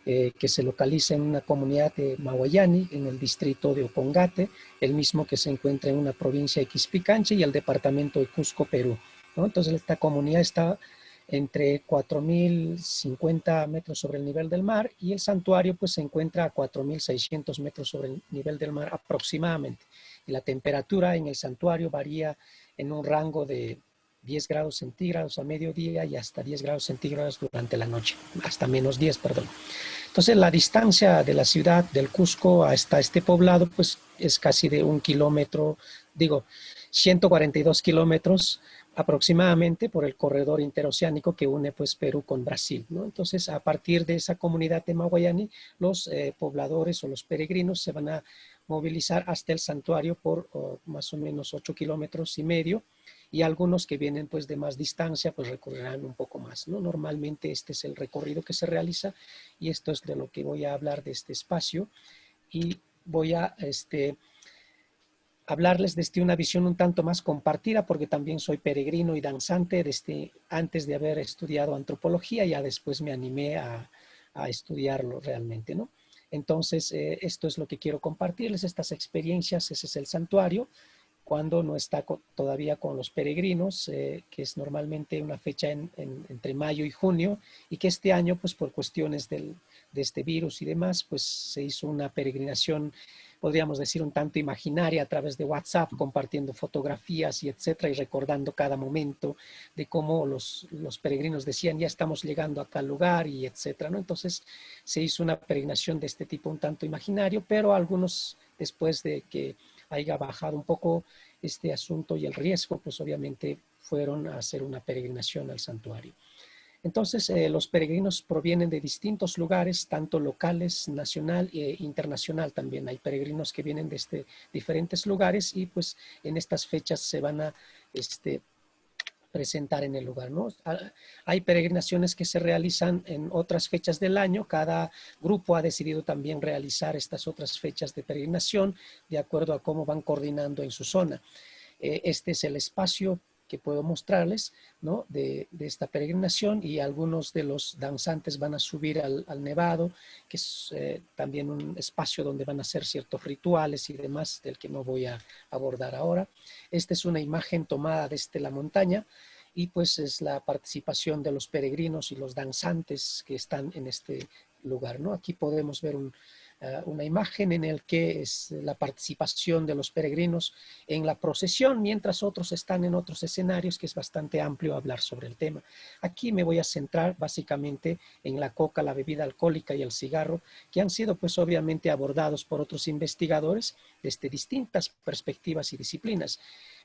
Speaker 6: que se localiza en una comunidad de Mahuayani, en el distrito de Opongate, el mismo que se encuentra en una provincia de Quispicanche y el departamento de Cusco, Perú, ¿no? Entonces esta comunidad está entre 4.050 metros sobre el nivel del mar y el santuario pues se encuentra a 4.600 metros sobre el nivel del mar aproximadamente. Y la temperatura en el santuario varía en un rango de 10 grados centígrados a mediodía y hasta 10 grados centígrados durante la noche, hasta menos 10, perdón. Entonces la distancia de la ciudad del Cusco hasta este poblado pues es casi de 1 kilómetro, 142 kilómetros aproximadamente por el corredor interoceánico que une pues Perú con Brasil, ¿no? Entonces a partir de esa comunidad de Mahuayani, los pobladores o los peregrinos se van a movilizar hasta el santuario por más o menos 8 kilómetros y medio, y algunos que vienen pues de más distancia pues recorrerán un poco más, ¿no? Normalmente este es el recorrido que se realiza y esto es de lo que voy a hablar de este espacio, y voy a hablarles desde una visión un tanto más compartida, porque también soy peregrino y danzante desde antes de haber estudiado antropología, ya después me animé a estudiarlo realmente, ¿no? Entonces, esto es lo que quiero compartirles, estas experiencias. Ese es el santuario, cuando no está todavía con los peregrinos, que es normalmente una fecha entre mayo y junio, y que este año, pues por cuestiones de este virus y demás, pues se hizo una peregrinación, podríamos decir, un tanto imaginaria a través de WhatsApp, compartiendo fotografías y etcétera, y recordando cada momento de cómo los peregrinos decían, ya estamos llegando a tal lugar y etcétera, ¿no? Entonces se hizo una peregrinación de este tipo un tanto imaginario, pero algunos, después de que haya bajado un poco este asunto y el riesgo, pues obviamente fueron a hacer una peregrinación al santuario. Entonces, los peregrinos provienen de distintos lugares, tanto locales, nacional e internacional también. Hay peregrinos que vienen desde diferentes lugares y pues en estas fechas se van a presentar en el lugar, ¿no? Hay peregrinaciones que se realizan en otras fechas del año. Cada grupo ha decidido también realizar estas otras fechas de peregrinación de acuerdo a cómo van coordinando en su zona. Este es el espacio que puedo mostrarles, ¿no? de esta peregrinación, y algunos de los danzantes van a subir al nevado, que es también un espacio donde van a hacer ciertos rituales y demás, del que no voy a abordar ahora. Esta es una imagen tomada desde la montaña, y pues es la participación de los peregrinos y los danzantes que están en este lugar, ¿no? Aquí podemos ver una imagen en el que es la participación de los peregrinos en la procesión, mientras otros están en otros escenarios, que es bastante amplio hablar sobre el tema. Aquí me voy a centrar básicamente en la coca, la bebida alcohólica y el cigarro, que han sido pues obviamente abordados por otros investigadores desde distintas perspectivas y disciplinas,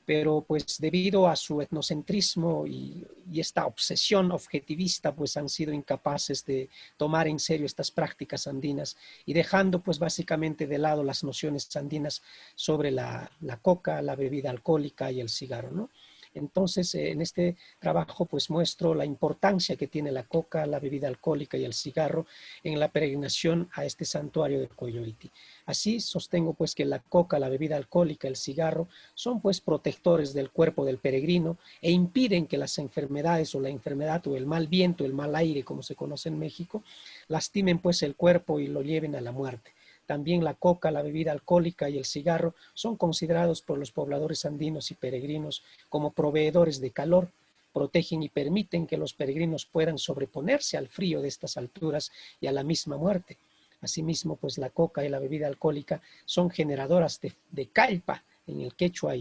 Speaker 6: pero pues debido a su etnocentrismo y esta obsesión objetivista, pues han sido incapaces de tomar en serio estas prácticas andinas, y dejando pues básicamente de lado las nociones andinas sobre la coca, la bebida alcohólica y el cigarro, ¿no? Entonces, en este trabajo pues muestro la importancia que tiene la coca, la bebida alcohólica y el cigarro en la peregrinación a este santuario de Coyoliti. Así sostengo pues que la coca, la bebida alcohólica, el cigarro son pues protectores del cuerpo del peregrino e impiden que las enfermedades o la enfermedad o el mal viento, el mal aire, como se conoce en México, lastimen pues el cuerpo y lo lleven a la muerte. También la coca, la bebida alcohólica y el cigarro son considerados por los pobladores andinos y peregrinos como proveedores de calor, protegen y permiten que los peregrinos puedan sobreponerse al frío de estas alturas y a la misma muerte. Asimismo, pues la coca y la bebida alcohólica son generadoras de calpa en el quechua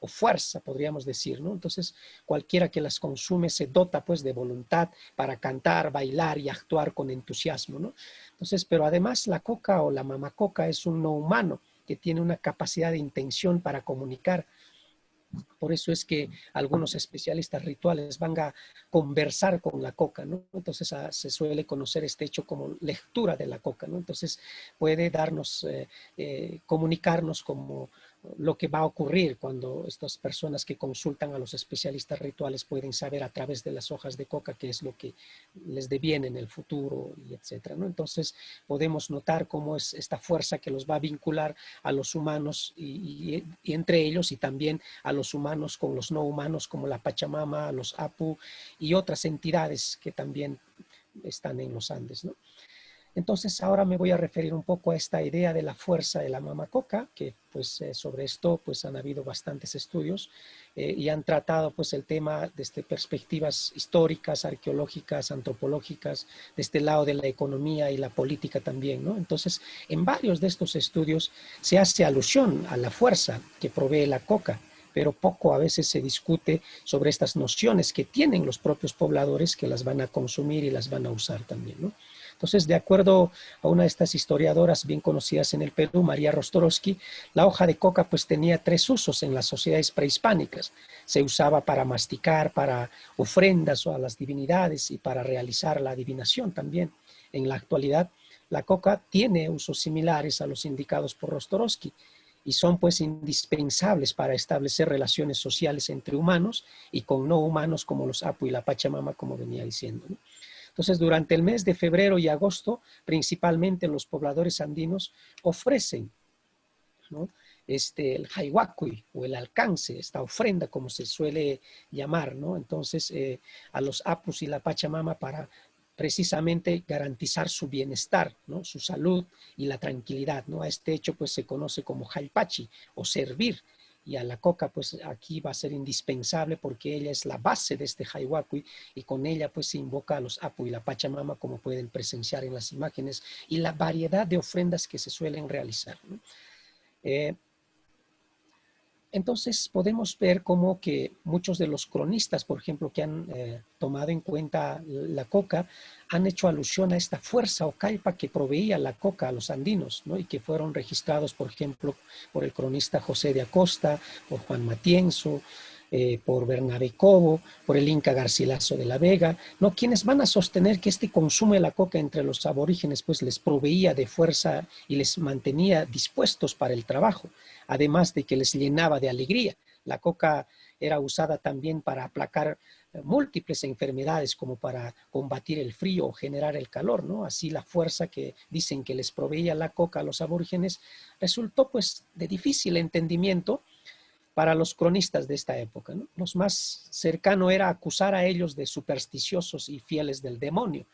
Speaker 6: o fuerza, podríamos decir, ¿no? Entonces, cualquiera que las consume se dota pues de voluntad para cantar, bailar y actuar con entusiasmo, ¿no? Entonces, pero además la coca o la mamacoca es un no humano que tiene una capacidad de intención para comunicar Por eso es que algunos especialistas rituales van a conversar con la coca, ¿no? Entonces se suele conocer este hecho como lectura de la coca, ¿no? Entonces puede darnos, comunicarnos como lo que va a ocurrir cuando estas personas que consultan a los especialistas rituales pueden saber a través de las hojas de coca qué es lo que les deviene en el futuro, y etcétera, ¿no? Entonces podemos notar cómo es esta fuerza que los va a vincular a los humanos y entre ellos, y también a los humanos con los no humanos, como la Pachamama, los Apu y otras entidades que también están en los Andes, ¿no? Entonces ahora me voy a referir un poco a esta idea de la fuerza de la mama coca, que pues sobre esto pues han habido bastantes estudios y han tratado pues el tema desde perspectivas históricas, arqueológicas, antropológicas, de este lado de la economía y la política también, ¿no? Entonces en varios de estos estudios se hace alusión a la fuerza que provee la coca, pero poco a veces se discute sobre estas nociones que tienen los propios pobladores que las van a consumir y las van a usar también, ¿no? Entonces, de acuerdo a una de estas historiadoras bien conocidas en el Perú, María Rostorowski, la hoja de coca pues tenía 3 usos en las sociedades prehispánicas. Se usaba para masticar, para ofrendas a las divinidades y para realizar la adivinación también. En la actualidad, la coca tiene usos similares a los indicados por Rostorowski y son pues indispensables para establecer relaciones sociales entre humanos y con no humanos como los Apu y la Pachamama, como venía diciendo, ¿no? Entonces, durante el mes de febrero y agosto, principalmente los pobladores andinos ofrecen, ¿no?, el jaihuacuy o el alcance, esta ofrenda como se suele llamar, ¿no? Entonces, a los Apus y la Pachamama para precisamente garantizar su bienestar, ¿no?, su salud y la tranquilidad, ¿no? A este hecho pues se conoce como jaipachi o servir. Y a la coca pues aquí va a ser indispensable porque ella es la base de este jaihuacuy y con ella pues se invoca a los Apu y la Pachamama, como pueden presenciar en las imágenes, y la variedad de ofrendas que se suelen realizar, ¿no? Entonces podemos ver cómo que muchos de los cronistas, por ejemplo, que han tomado en cuenta la coca, han hecho alusión a esta fuerza o caipa que proveía la coca a los andinos, ¿no? Y que fueron registrados, por ejemplo, por el cronista José de Acosta, por Juan Matienzo, por Bernabé Cobo, por el Inca Garcilaso de la Vega, ¿no?, quienes van a sostener que este consumo de la coca entre los aborígenes pues les proveía de fuerza y les mantenía dispuestos para el trabajo, además de que les llenaba de alegría. La coca era usada también para aplacar múltiples enfermedades, como para combatir el frío o generar el calor, ¿no? Así la fuerza que dicen que les proveía la coca a los aborígenes resultó pues de difícil entendimiento para los cronistas de esta época, ¿no? Lo más cercano era acusar a ellos de supersticiosos y fieles del demonio.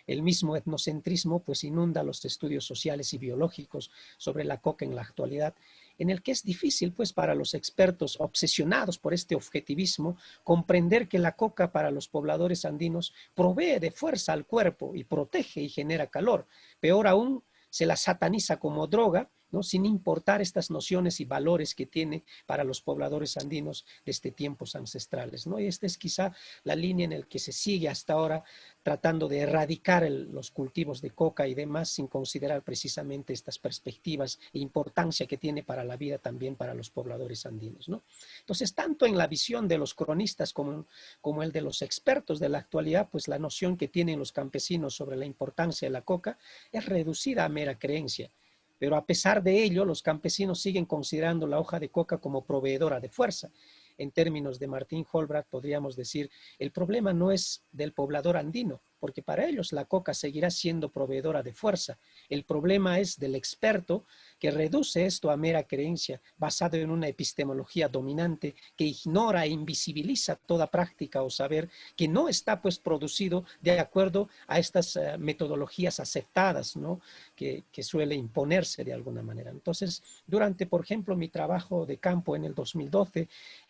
Speaker 6: El mismo etnocentrismo pues inunda los estudios sociales y biológicos sobre la coca en la actualidad, en el que es difícil pues para los expertos obsesionados por este objetivismo comprender que la coca para los pobladores andinos provee de fuerza al cuerpo y protege y genera calor. Peor aún, se la sataniza como droga, ¿no?, sin importar estas nociones y valores que tiene para los pobladores andinos desde tiempos ancestrales, ¿no? Y esta es quizá la línea en la que se sigue hasta ahora, tratando de erradicar los cultivos de coca y demás, sin considerar precisamente estas perspectivas e importancia que tiene para la vida también para los pobladores andinos, ¿no? Entonces, tanto en la visión de los cronistas como el de los expertos de la actualidad, pues la noción que tienen los campesinos sobre la importancia de la coca es reducida a mera creencia. Pero a pesar de ello, los campesinos siguen considerando la hoja de coca como proveedora de fuerza. En términos de Martín Holbrook, podríamos decir, el problema no es del poblador andino, porque para ellos la coca seguirá siendo proveedora de fuerza. El problema es del experto que reduce esto a mera creencia, basado en una epistemología dominante que ignora e invisibiliza toda práctica o saber que no está pues producido de acuerdo a estas metodologías aceptadas, ¿no?, que suele imponerse de alguna manera. Entonces, durante, por ejemplo, mi trabajo de campo en el 2012,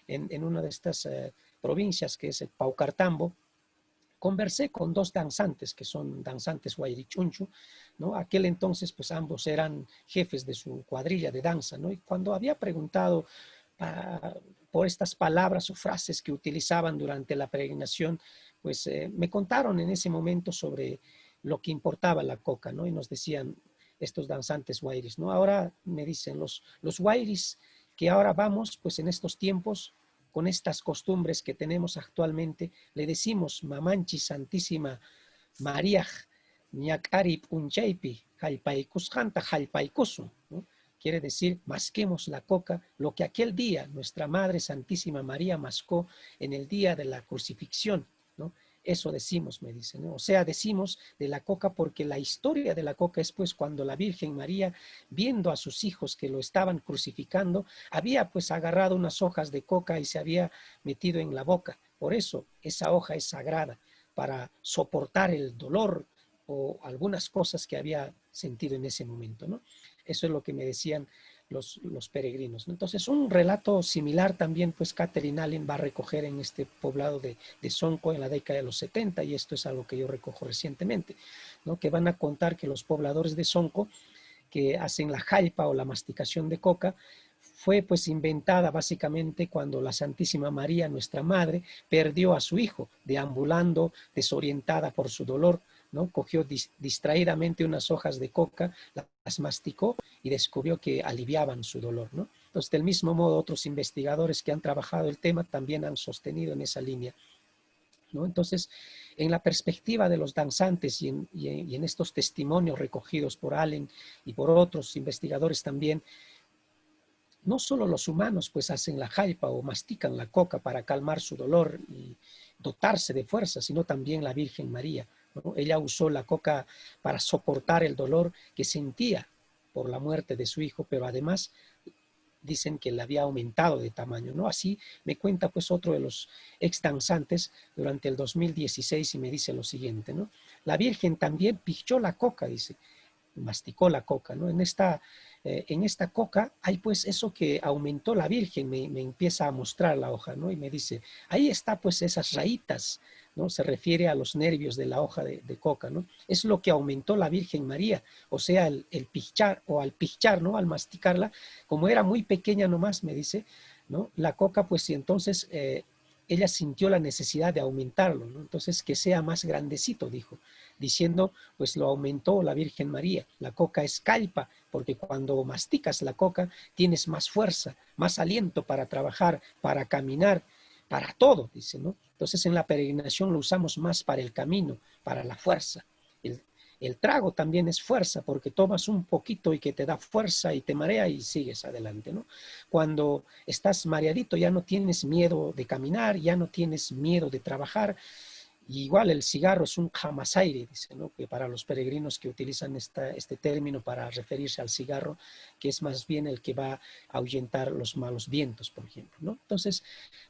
Speaker 6: en una de estas provincias que es el Paucartambo, conversé con 2 danzantes que son danzantes Huayrichunchu, ¿no? Aquel entonces pues ambos eran jefes de su cuadrilla de danza, ¿no? Y cuando había preguntado por estas palabras o frases que utilizaban durante la peregrinación, pues me contaron en ese momento sobre lo que importaba la coca, ¿no? Y nos decían estos danzantes Huayris, ¿no? Ahora me dicen los Huayris que ahora vamos, pues en estos tiempos con estas costumbres que tenemos actualmente, le decimos Mamanchi Santísima María Ñakarip Unchaipi, Jalpaikusjanta Jalpaikusu, ¿no? Quiere decir, masquemos la coca, lo que aquel día nuestra Madre Santísima María mascó en el día de la crucifixión, ¿no? Eso decimos, me dicen, ¿no? O sea, decimos de la coca porque la historia de la coca es pues cuando la Virgen María, viendo a sus hijos que lo estaban crucificando, había pues agarrado unas hojas de coca y se había metido en la boca. Por eso esa hoja es sagrada, para soportar el dolor o algunas cosas que había sentido en ese momento, ¿no? Eso es lo que me decían los peregrinos, ¿no? Entonces, un relato similar también, pues, Catherine Allen va a recoger en este poblado de Sonco en la década de los 70, y esto es algo que yo recojo recientemente, ¿no? Que van a contar que los pobladores de Sonco, que hacen la jalpa o la masticación de coca, fue pues inventada básicamente cuando la Santísima María, nuestra Madre, perdió a su hijo, deambulando, desorientada por su dolor, ¿no? Cogió distraídamente unas hojas de coca, las masticó y descubrió que aliviaban su dolor, ¿no? Entonces, del mismo modo, otros investigadores que han trabajado el tema también han sostenido en esa línea, ¿no? Entonces, en la perspectiva de los danzantes y en estos testimonios recogidos por Allen y por otros investigadores también, no solo los humanos pues hacen la jalpa o mastican la coca para calmar su dolor y dotarse de fuerza, sino también la Virgen María, ¿no? Ella usó la coca para soportar el dolor que sentía por la muerte de su hijo, pero además dicen que le había aumentado de tamaño, ¿no? Así me cuenta pues otro de los ex danzantes durante el 2016 y me dice lo siguiente, ¿no? La Virgen también pichó la coca, dice, masticó la coca, ¿no? En esta coca hay pues eso que aumentó la Virgen, me empieza a mostrar la hoja, ¿no? Y me dice, ahí está pues esas rayitas, ¿no? Se refiere a los nervios de la hoja de coca, ¿no? Es lo que aumentó la Virgen María, o sea, el pichar o al pichar, ¿no? Al masticarla, como era muy pequeña nomás, me dice, ¿no? La coca pues y entonces ella sintió la necesidad de aumentarlo, ¿no? Entonces que sea más grandecito, dijo, diciendo, pues lo aumentó la Virgen María. La coca es calpa, porque cuando masticas la coca tienes más fuerza, más aliento para trabajar, para caminar, para todo, dice, ¿no? Entonces en la peregrinación lo usamos más para el camino, para la fuerza. El trago también es fuerza, porque tomas un poquito y que te da fuerza y te marea y sigues adelante, ¿no? Cuando estás mareadito ya no tienes miedo de caminar, ya no tienes miedo de trabajar. Y igual el cigarro es un jamasaire, dice, ¿no? Que para los peregrinos que utilizan este término para referirse al cigarro, que es más bien el que va a ahuyentar los malos vientos, por ejemplo, ¿no? Entonces,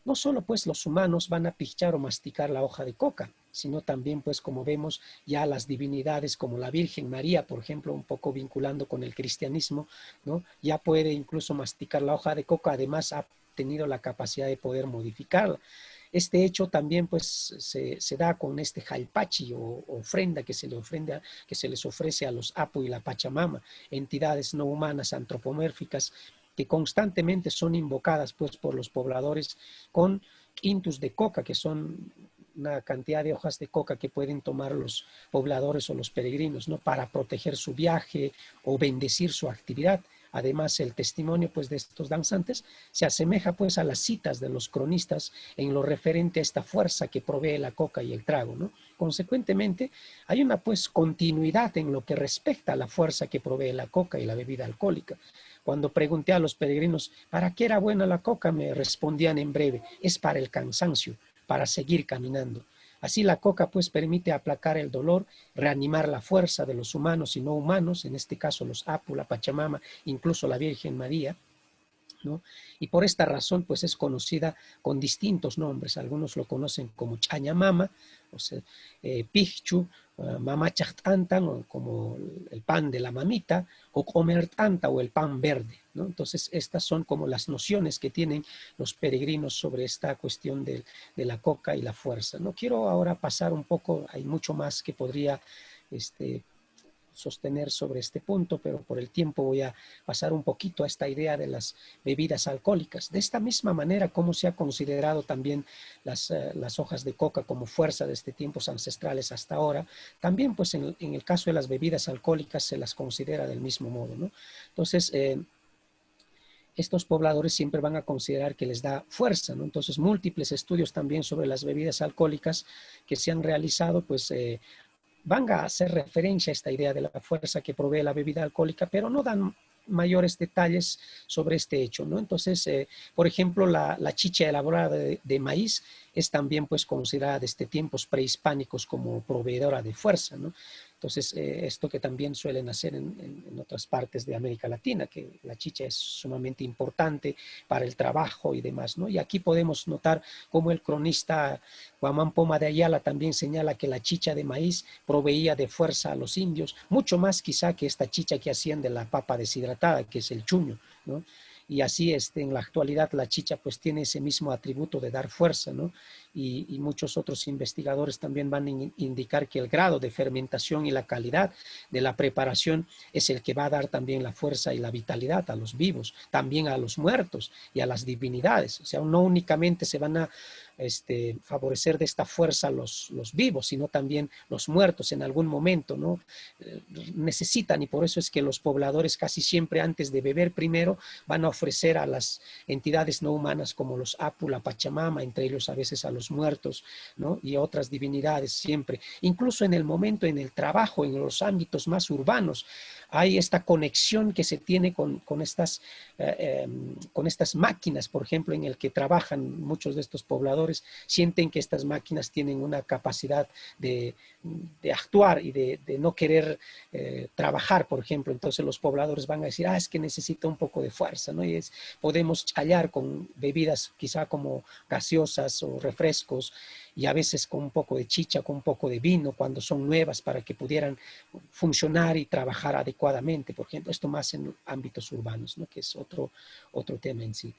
Speaker 6: no solo pues los humanos van a pichar o masticar la hoja de coca, sino también pues como vemos ya las divinidades como la Virgen María, por ejemplo, un poco vinculando con el cristianismo, ¿no? Ya puede incluso masticar la hoja de coca, además ha tenido la capacidad de poder modificarla. Este hecho también pues se da con este jalpachi o ofrenda que se les ofrece a los Apu y la Pachamama, entidades no humanas antropomórficas que constantemente son invocadas pues por los pobladores con quintus de coca, que son una cantidad de hojas de coca que pueden tomar los pobladores o los peregrinos, ¿no? Para proteger su viaje o bendecir su actividad. Además, el testimonio pues, de estos danzantes se asemeja pues, a las citas de los cronistas en lo referente a esta fuerza que provee la coca y el trago, ¿no? Consecuentemente, hay una pues, continuidad en lo que respecta a la fuerza que provee la coca y la bebida alcohólica. Cuando pregunté a los peregrinos, ¿para qué era buena la coca? Me respondían en breve, es para el cansancio, para seguir caminando. Así la coca pues permite aplacar el dolor, reanimar la fuerza de los humanos y no humanos, en este caso los Apu, la Pachamama, incluso la Virgen María, ¿no? Y por esta razón pues es conocida con distintos nombres. Algunos lo conocen como Chañamama, o sea, Pichu, Mamachachtantan, o como el pan de la mamita, o Comertanta, o el pan verde, ¿no? Entonces estas son como las nociones que tienen los peregrinos sobre esta cuestión de la coca y la fuerza. No quiero ahora pasar un poco, hay mucho más que podría sostener sobre este punto, pero por el tiempo voy a pasar un poquito a esta idea de las bebidas alcohólicas. De esta misma manera, como se ha considerado también las hojas de coca como fuerza desde tiempos ancestrales hasta ahora, también pues en el caso de las bebidas alcohólicas se las considera del mismo modo, ¿no? Entonces, estos pobladores siempre van a considerar que les da fuerza, ¿no? Entonces, múltiples estudios también sobre las bebidas alcohólicas que se han realizado, pues van a hacer referencia a esta idea de la fuerza que provee la bebida alcohólica, pero no dan mayores detalles sobre este hecho, ¿no? Entonces, por ejemplo, la chicha elaborada de maíz es también pues considerada desde tiempos prehispánicos como proveedora de fuerza, ¿no? Entonces, esto que también suelen hacer en otras partes de América Latina, que la chicha es sumamente importante para el trabajo y demás, ¿no? Y aquí podemos notar cómo el cronista Guamán Poma de Ayala también señala que la chicha de maíz proveía de fuerza a los indios, mucho más quizá que esta chicha que hacían de la papa deshidratada, que es el chuño, ¿no? Y así en la actualidad la chicha pues tiene ese mismo atributo de dar fuerza, ¿no? Y muchos otros investigadores también van a indicar que el grado de fermentación y la calidad de la preparación es el que va a dar también la fuerza y la vitalidad a los vivos, también a los muertos y a las divinidades. O sea, no únicamente se van a favorecer de esta fuerza los vivos, sino también los muertos en algún momento, ¿no? Necesitan, y por eso es que los pobladores casi siempre antes de beber primero van a ofrecer a las entidades no humanas como los Apu, la Pachamama, entre ellos a veces a los muertos, ¿no? Y otras divinidades siempre. Incluso en el momento, en el trabajo, en los ámbitos más urbanos, hay esta conexión que se tiene con estas máquinas, por ejemplo, en el que trabajan muchos de estos pobladores, sienten que estas máquinas tienen una capacidad de actuar y de no querer trabajar, por ejemplo. Entonces los pobladores van a decir, es que necesita un poco de fuerza, ¿no? Y podemos callar con bebidas quizá como gaseosas o refrescos, y a veces con un poco de chicha, con un poco de vino, cuando son nuevas, para que pudieran funcionar y trabajar adecuadamente. Por ejemplo, esto más en ámbitos urbanos, ¿no? Que es otro tema en sí.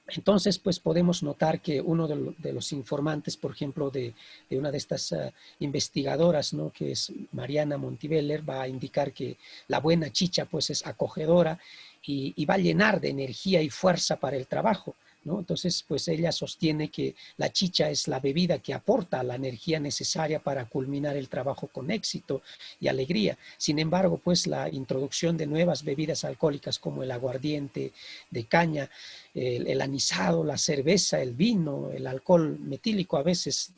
Speaker 6: Entonces, pues podemos notar que uno de los informantes, por ejemplo, de una de estas investigadoras, ¿no? Que es Mariana Montiveller, va a indicar que la buena chicha pues es acogedora y va a llenar de energía y fuerza para el trabajo, ¿no? Entonces, pues ella sostiene que la chicha es la bebida que aporta la energía necesaria para culminar el trabajo con éxito y alegría. Sin embargo, pues la introducción de nuevas bebidas alcohólicas como el aguardiente de caña, el anisado, la cerveza, el vino, el alcohol metílico a veces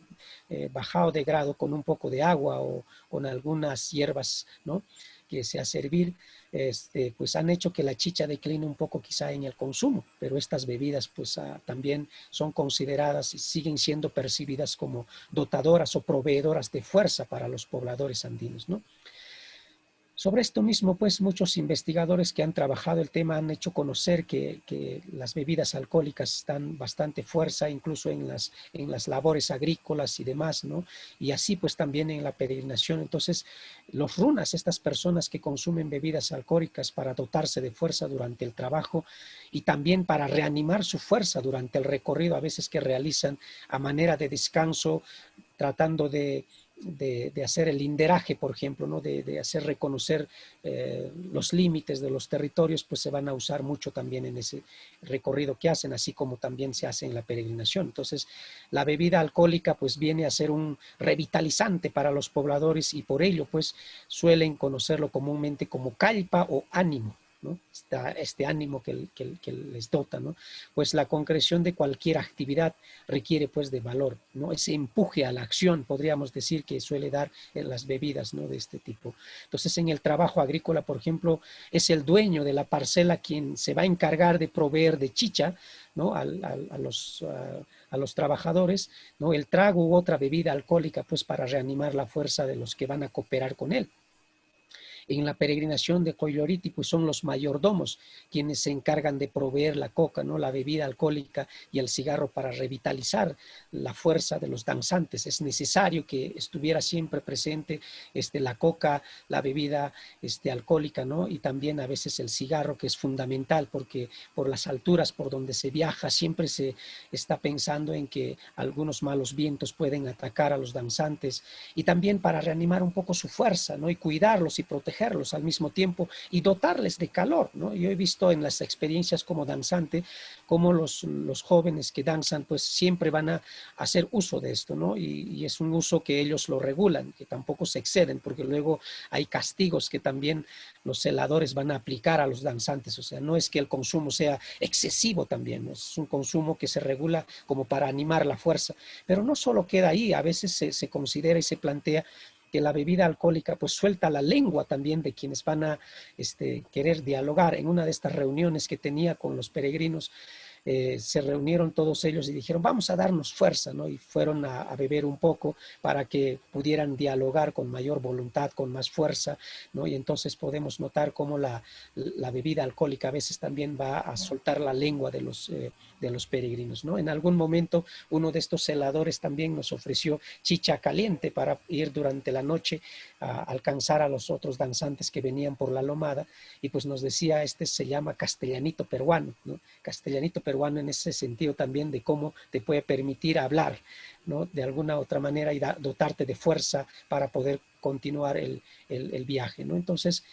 Speaker 6: bajado de grado con un poco de agua o con algunas hierbas, ¿no? Que se hace hervir, pues han hecho que la chicha decline un poco quizá en el consumo, pero estas bebidas pues también son consideradas y siguen siendo percibidas como dotadoras o proveedoras de fuerza para los pobladores andinos, ¿no? Sobre esto mismo, pues muchos investigadores que han trabajado el tema han hecho conocer que las bebidas alcohólicas dan bastante fuerza, incluso en las labores agrícolas y demás, ¿no? Y así pues también en la peregrinación. Entonces, los runas, estas personas que consumen bebidas alcohólicas para dotarse de fuerza durante el trabajo y también para reanimar su fuerza durante el recorrido, a veces que realizan a manera de descanso, tratando de hacer el linderaje, por ejemplo, ¿no? De hacer reconocer los límites de los territorios, pues se van a usar mucho también en ese recorrido que hacen, así como también se hace en la peregrinación. Entonces, la bebida alcohólica pues viene a ser un revitalizante para los pobladores y por ello pues suelen conocerlo comúnmente como calpa o ánimo, ¿no? Este ánimo que les dota, ¿no? Pues la concreción de cualquier actividad requiere pues de valor, ¿no? Ese empuje a la acción, podríamos decir, que suele dar en las bebidas, ¿no? De este tipo. Entonces, en el trabajo agrícola, por ejemplo, es el dueño de la parcela quien se va a encargar de proveer de chicha, ¿no? a los trabajadores, ¿no? El trago u otra bebida alcohólica pues para reanimar la fuerza de los que van a cooperar con él. En la peregrinación de Coyoliti, pues son los mayordomos quienes se encargan de proveer la coca, ¿no? La bebida alcohólica y el cigarro para revitalizar la fuerza de los danzantes. Es necesario que estuviera siempre presente la coca, la bebida alcohólica, ¿no? Y también a veces el cigarro, que es fundamental porque por las alturas por donde se viaja siempre se está pensando en que algunos malos vientos pueden atacar a los danzantes, y también para reanimar un poco su fuerza, ¿no? Y cuidarlos y protegerlos protegerlos al mismo tiempo y dotarles de calor, ¿no? Yo he visto en las experiencias como danzante cómo los jóvenes que danzan pues siempre van a hacer uso de esto, ¿no? Y es un uso que ellos lo regulan, que tampoco se exceden, porque luego hay castigos que también los celadores van a aplicar a los danzantes. O sea, no es que el consumo sea excesivo también, ¿no? Es un consumo que se regula como para animar la fuerza. Pero no solo queda ahí, a veces se considera y se plantea que la bebida alcohólica pues suelta la lengua también de quienes van a querer dialogar. En una de estas reuniones que tenía con los peregrinos, se reunieron todos ellos y dijeron, vamos a darnos fuerza, ¿no? Y fueron a beber un poco para que pudieran dialogar con mayor voluntad, con más fuerza, ¿no? Y entonces podemos notar cómo la bebida alcohólica a veces también va a soltar la lengua de los peregrinos, ¿no? En algún momento uno de estos celadores también nos ofreció chicha caliente para ir durante la noche a alcanzar a los otros danzantes que venían por la lomada, y pues nos decía, se llama castellanito peruano, ¿no? Castellanito peruano en ese sentido también de cómo te puede permitir hablar, ¿no? De alguna otra manera y dotarte de fuerza para poder continuar el viaje, ¿no? Entonces,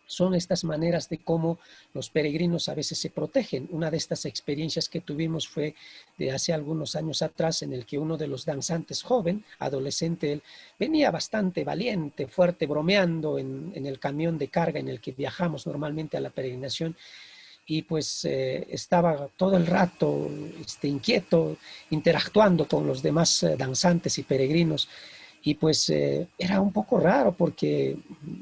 Speaker 6: son estas maneras de cómo los peregrinos a veces se protegen. Una de estas experiencias que tuvimos fue de hace algunos años atrás, en el que uno de los danzantes joven, adolescente, él venía bastante valiente, fuerte, bromeando en el camión de carga en el que viajamos normalmente a la peregrinación, y pues estaba todo el rato inquieto, interactuando con los demás danzantes y peregrinos. Y pues era un poco raro porque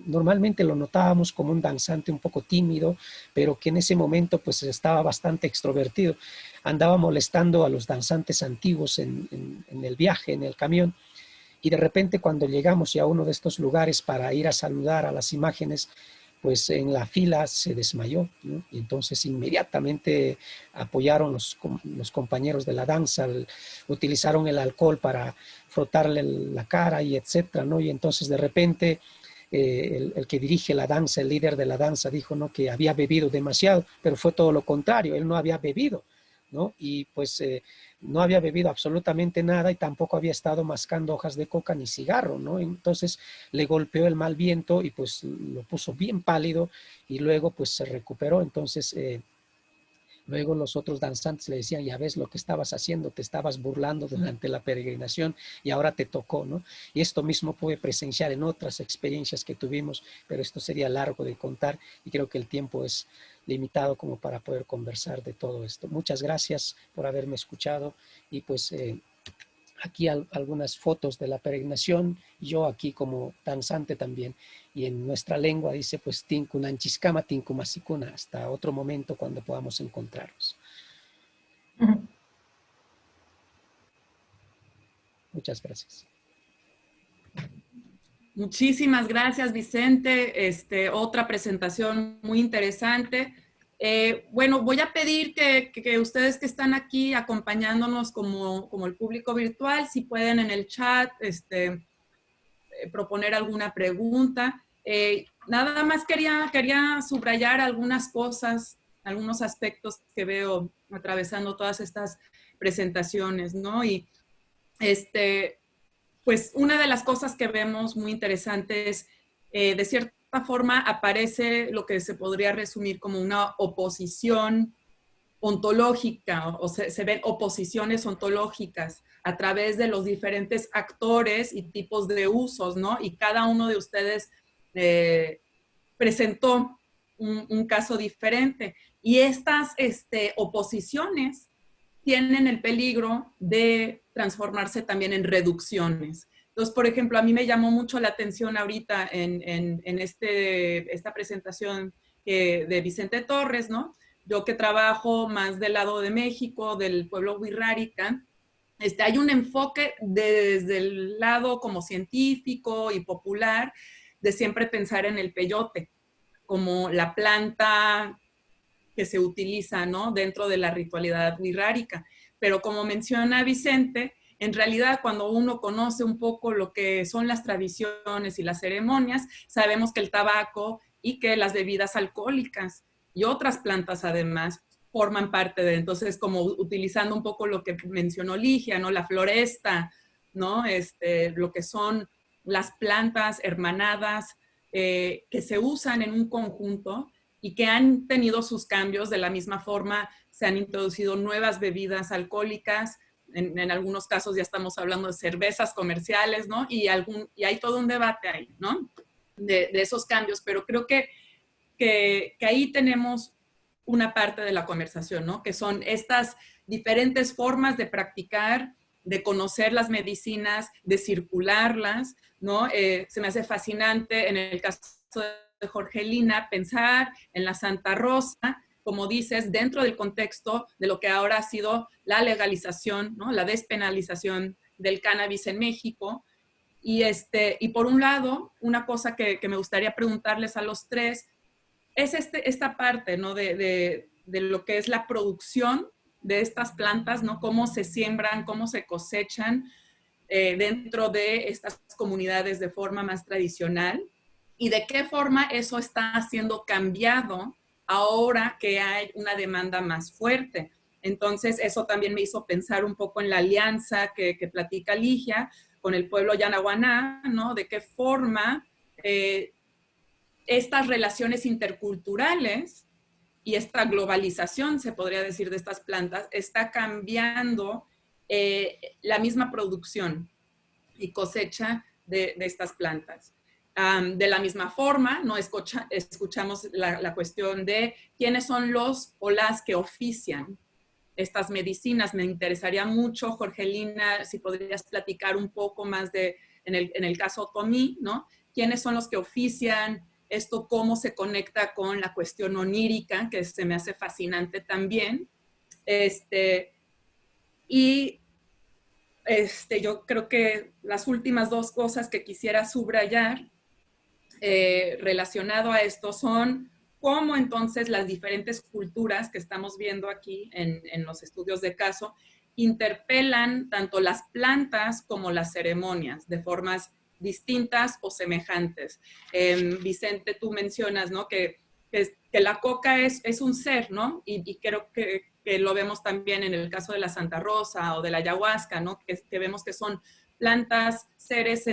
Speaker 6: normalmente lo notábamos como un danzante un poco tímido, pero que en ese momento pues estaba bastante extrovertido. Andaba molestando a los danzantes antiguos en el viaje, en el camión. Y de repente cuando llegamos ya a uno de estos lugares para ir a saludar a las imágenes, pues en la fila se desmayó, ¿no? Y entonces inmediatamente apoyaron los compañeros de la danza, utilizaron el alcohol para frotarle la cara y etcétera, ¿no? Y entonces de repente el que dirige la danza, el líder de la danza, dijo, ¿no?, que había bebido demasiado, pero fue todo lo contrario, él no había bebido, ¿no? Y pues no había bebido absolutamente nada y tampoco había estado mascando hojas de coca ni cigarro, ¿no? Entonces le golpeó el mal viento y pues lo puso bien pálido y luego pues se recuperó. Entonces luego los otros danzantes le decían, ya ves lo que estabas haciendo, te estabas burlando durante la peregrinación y ahora te tocó, ¿no? Y esto mismo pude presenciar en otras experiencias que tuvimos, pero esto sería largo de contar y creo que el tiempo es limitado como para poder conversar de todo esto. Muchas gracias por haberme escuchado y pues aquí algunas fotos de la peregrinación, yo aquí como danzante también, y en nuestra lengua dice pues tinkunanchiscama tinkumasikuna, hasta otro momento cuando podamos encontrarnos. Muchas gracias.
Speaker 3: Muchísimas gracias, Vicente. Otra presentación muy interesante. Bueno, voy a pedir que ustedes que están aquí acompañándonos como el público virtual, si pueden en el chat proponer alguna pregunta. Nada más quería subrayar algunas cosas, algunos aspectos que veo atravesando todas estas presentaciones, ¿no? Y pues una de las cosas que vemos muy interesante es, de cierta forma, aparece lo que se podría resumir como una oposición ontológica, o se ven oposiciones ontológicas a través de los diferentes actores y tipos de usos, ¿no? Y cada uno de ustedes presentó un caso diferente. Y estas oposiciones tienen el peligro de transformarse también en reducciones. Entonces, por ejemplo, a mí me llamó mucho la atención ahorita en esta presentación de Vicente Torres, ¿no? Yo que trabajo más del lado de México, del pueblo wixárika, hay un enfoque desde el lado como científico y popular de siempre pensar en el peyote como la planta que se utiliza, ¿no?, dentro de la ritualidad wixárika. Pero como menciona Vicente, en realidad cuando uno conoce un poco lo que son las tradiciones y las ceremonias, sabemos que el tabaco y que las bebidas alcohólicas y otras plantas además forman parte de, entonces como utilizando un poco lo que mencionó Ligia, ¿no?, la floresta, ¿no?, lo que son las plantas hermanadas que se usan en un conjunto y que han tenido sus cambios. De la misma forma, se han introducido nuevas bebidas alcohólicas. En algunos casos ya estamos hablando de cervezas comerciales, ¿no? Y hay todo un debate ahí, ¿no? De esos cambios, pero creo que ahí tenemos una parte de la conversación, ¿no? Que son estas diferentes formas de practicar, de conocer las medicinas, de circularlas, ¿no? Se me hace fascinante en el caso de Jorgelina pensar en la Santa Rosa, como dices, dentro del contexto de lo que ahora ha sido la legalización, ¿no? La despenalización del cannabis en México. Y por un lado, una cosa que me gustaría preguntarles a los tres es esta parte, ¿no? de lo que es la producción de estas plantas, ¿no? Cómo se siembran, cómo se cosechan dentro de estas comunidades de forma más tradicional y de qué forma eso está siendo cambiado ahora que hay una demanda más fuerte. Entonces, eso también me hizo pensar un poco en la alianza que platica Ligia con el pueblo Yanaguaná, ¿no? De qué forma estas relaciones interculturales y esta globalización, se podría decir, de estas plantas, está cambiando la misma producción y cosecha de estas plantas. De la misma forma, ¿no? Escuchamos la cuestión de quiénes son los o las que ofician estas medicinas. Me interesaría mucho, Jorgelina, si podrías platicar un poco más en el caso otomí, ¿no? ¿Quiénes son los que ofician esto? ¿Cómo se conecta con la cuestión onírica, que se me hace fascinante también? Yo creo que las últimas dos cosas que quisiera subrayar relacionado a esto son cómo entonces las diferentes culturas que estamos viendo aquí en los estudios de caso interpelan tanto las plantas como las ceremonias de formas distintas o semejantes. Vicente, tú mencionas, ¿no? que la coca es un ser, ¿no? Y creo que lo vemos también en el caso de la Santa Rosa o de la ayahuasca, ¿no? Que vemos que son plantas, seres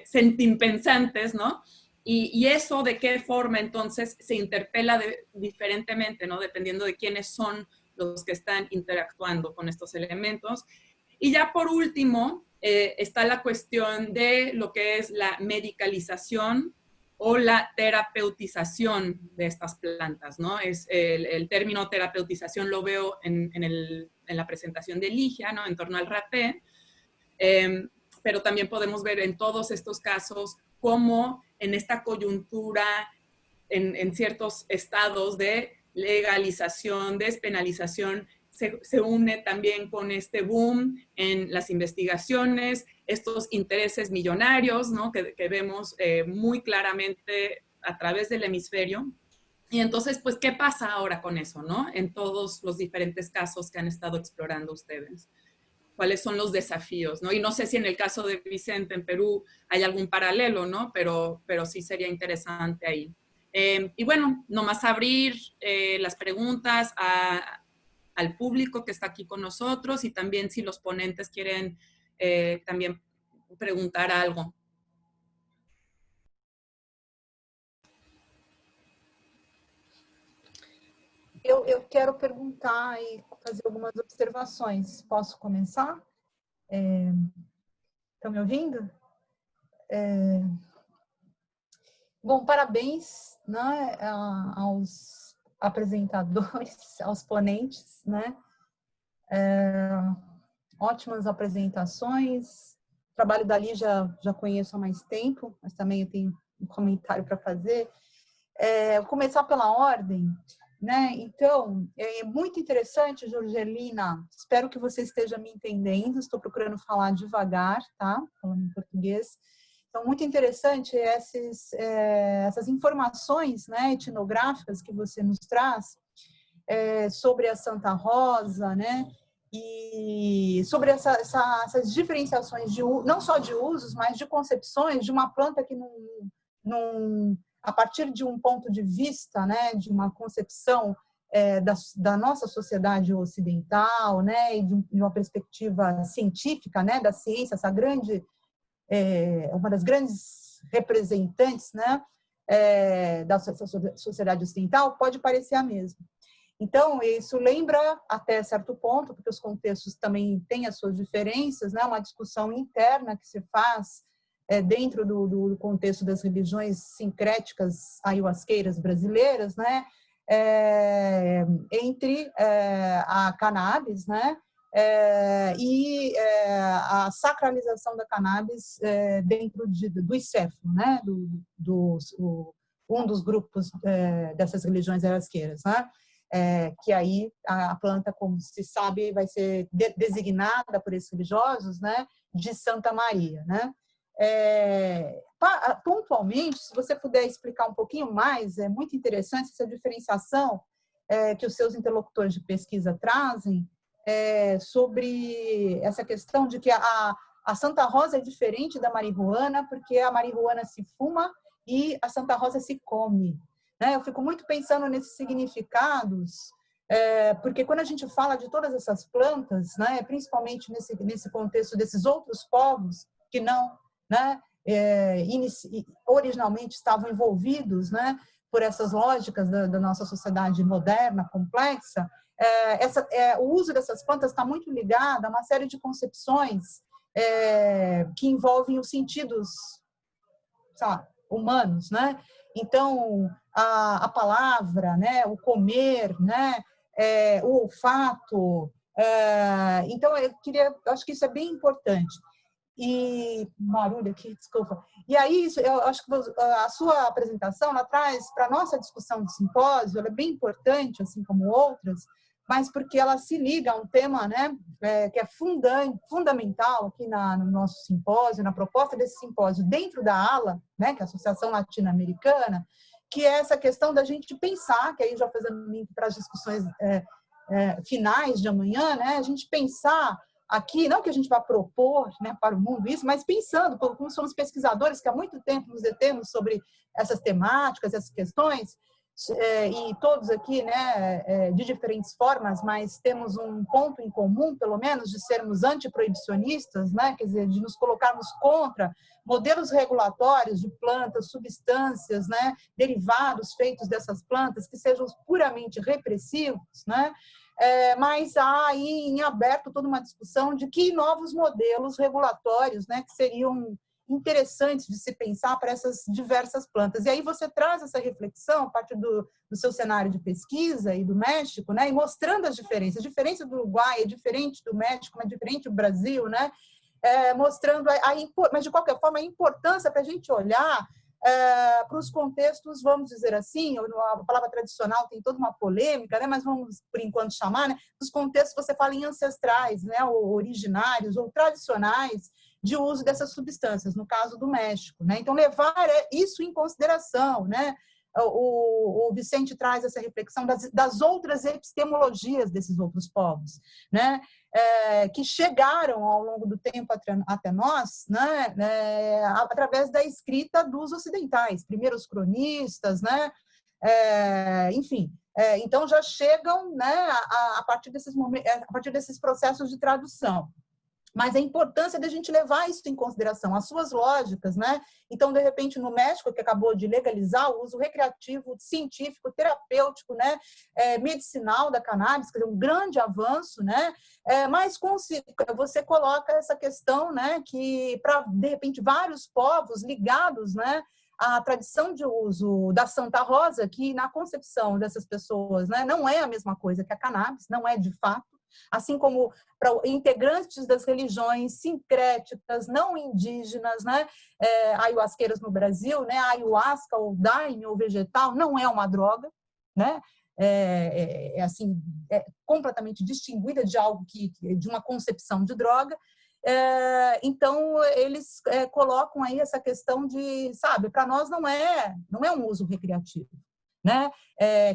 Speaker 3: sentimpensantes, ¿no? Y eso de qué forma entonces se interpela diferentemente, ¿no? Dependiendo de quiénes son los que están interactuando con estos elementos. Y ya por último, está la cuestión de lo que es la medicalización o la terapeutización de estas plantas, ¿no? El término terapeutización lo veo en la presentación de Ligia, ¿no? En torno al rapé, pero también podemos ver en todos estos casos cómo en esta coyuntura, en ciertos estados de legalización, despenalización, se une también con este boom en las investigaciones, estos intereses millonarios, ¿no? que vemos muy claramente a través del hemisferio. Y entonces, pues, ¿qué pasa ahora con eso, ¿no? En todos los diferentes casos que han estado explorando ustedes. ¿Cuáles son los desafíos, ¿no? Y no sé si en el caso de Vicente en Perú hay algún paralelo, ¿no? Pero sí sería interesante ahí. Y bueno, nomás abrir las preguntas al público que está aquí con nosotros y también si los ponentes quieren también preguntar algo.
Speaker 1: Eu quero perguntar e fazer algumas observações. Posso começar? Estão me ouvindo? Bom, parabéns, né, aos apresentadores, aos ponentes, né? Ótimas apresentações. O trabalho da Lígia já conheço há mais tempo, mas também eu tenho um comentário para fazer. Vou começar pela ordem, né? Então, é muito interessante, Jorgelina, espero que você esteja me entendendo, estou procurando falar devagar, tá? Falando em português. Então, muito interessante essas informações, né, etnográficas que você nos traz sobre a Santa Rosa, né? E sobre essas diferenciações, não só de usos, mas de concepções de uma planta que a partir de um ponto de vista, né, de uma concepção da nossa sociedade ocidental, né, e de uma perspectiva científica, né, da ciência, uma das grandes representantes, né, da sociedade ocidental, pode parecer a mesma. Então, isso lembra até certo ponto, porque os contextos também têm as suas diferenças, né, uma discussão interna que se faz dentro do contexto das religiões sincréticas ayahuasqueiras brasileiras, né, entre a cannabis, né, e a sacralização da cannabis dentro do ICEFO, né, um dos grupos dessas religiões ayahuasqueiras, né, que aí a planta, como se sabe, vai ser designada por esses religiosos, né, de Santa Maria, né. Pontualmente, se você puder explicar um pouquinho mais, é muito interessante essa diferenciação que os seus interlocutores de pesquisa trazem sobre essa questão de que a Santa Rosa é diferente da marihuana, porque a marihuana se fuma e a Santa Rosa se come. Né? Eu fico muito pensando nesses significados, porque quando a gente fala de todas essas plantas, né, principalmente nesse contexto desses outros povos que não, né, originalmente estavam envolvidos, né, por essas lógicas da nossa sociedade moderna, complexa, o uso dessas plantas está muito ligado a uma série de concepções que envolvem os sentidos, sabe, humanos, né? Então, a palavra, né, o comer, né, o olfato. Então, eu acho que isso é bem importante. E barulho aqui, desculpa. E aí, eu acho que a sua apresentação, ela traz para a nossa discussão do simpósio, ela é bem importante, assim como outras, mas porque ela se liga a um tema, né, que é fundamental aqui no nosso simpósio, na proposta desse simpósio, dentro da ALA, né, que é a Associação Latino-Americana, que é essa questão da gente pensar, que aí já fazendo link para as discussões finais de amanhã, né, a gente pensar aqui, não que a gente vá propor, né, para o mundo isso, mas pensando, como somos pesquisadores que há muito tempo nos detemos sobre essas temáticas, essas questões, e todos aqui, né, de diferentes formas, mas temos um ponto em comum, pelo menos, de sermos antiproibicionistas, né, quer dizer, de nos colocarmos contra modelos regulatórios de plantas, substâncias, né, derivados feitos dessas plantas que sejam puramente repressivos, né, mas há aí em aberto toda uma discussão de que novos modelos regulatórios, né, que seriam interessantes de se pensar para essas diversas plantas. E aí você traz essa reflexão a partir do seu cenário de pesquisa e do México, né, e mostrando as diferenças. A diferença do Uruguai é diferente do México, é diferente do Brasil, né, mostrando, mas de qualquer forma, a importância para a gente olhar para os contextos, vamos dizer assim, a palavra tradicional tem toda uma polêmica, né, mas vamos, por enquanto, chamar, né, os contextos, você fala em ancestrais, né, ou originários, ou tradicionais, de uso dessas substâncias, no caso do México, né? Então, levar isso em consideração, né? O Vicente traz essa reflexão das outras epistemologias desses outros povos, né? Que chegaram ao longo do tempo até nós, né? Através da escrita dos ocidentais, primeiro os cronistas, né? Enfim, então já chegam, né? A partir desses momentos, a partir desses processos de tradução. Mas a importância da gente levar isso em consideração, as suas lógicas, né? Então, de repente, no México, que acabou de legalizar o uso recreativo, científico, terapêutico, né? Medicinal da cannabis, quer dizer, um grande avanço, né? Mas você coloca essa questão, né? Que, para, de repente, vários povos ligados, né? A tradição de uso da Santa Rosa, que na concepção dessas pessoas, né? Não é a mesma coisa que a cannabis, não é de fato. Assim como para integrantes das religiões sincréticas, não indígenas, né, ayahuasqueiras no Brasil, né, a ayahuasca ou daime ou vegetal não é uma droga, né, assim, completamente distinguida de algo de uma concepção de droga. Então eles colocam aí essa questão de, sabe, para nós não é um uso recreativo, né,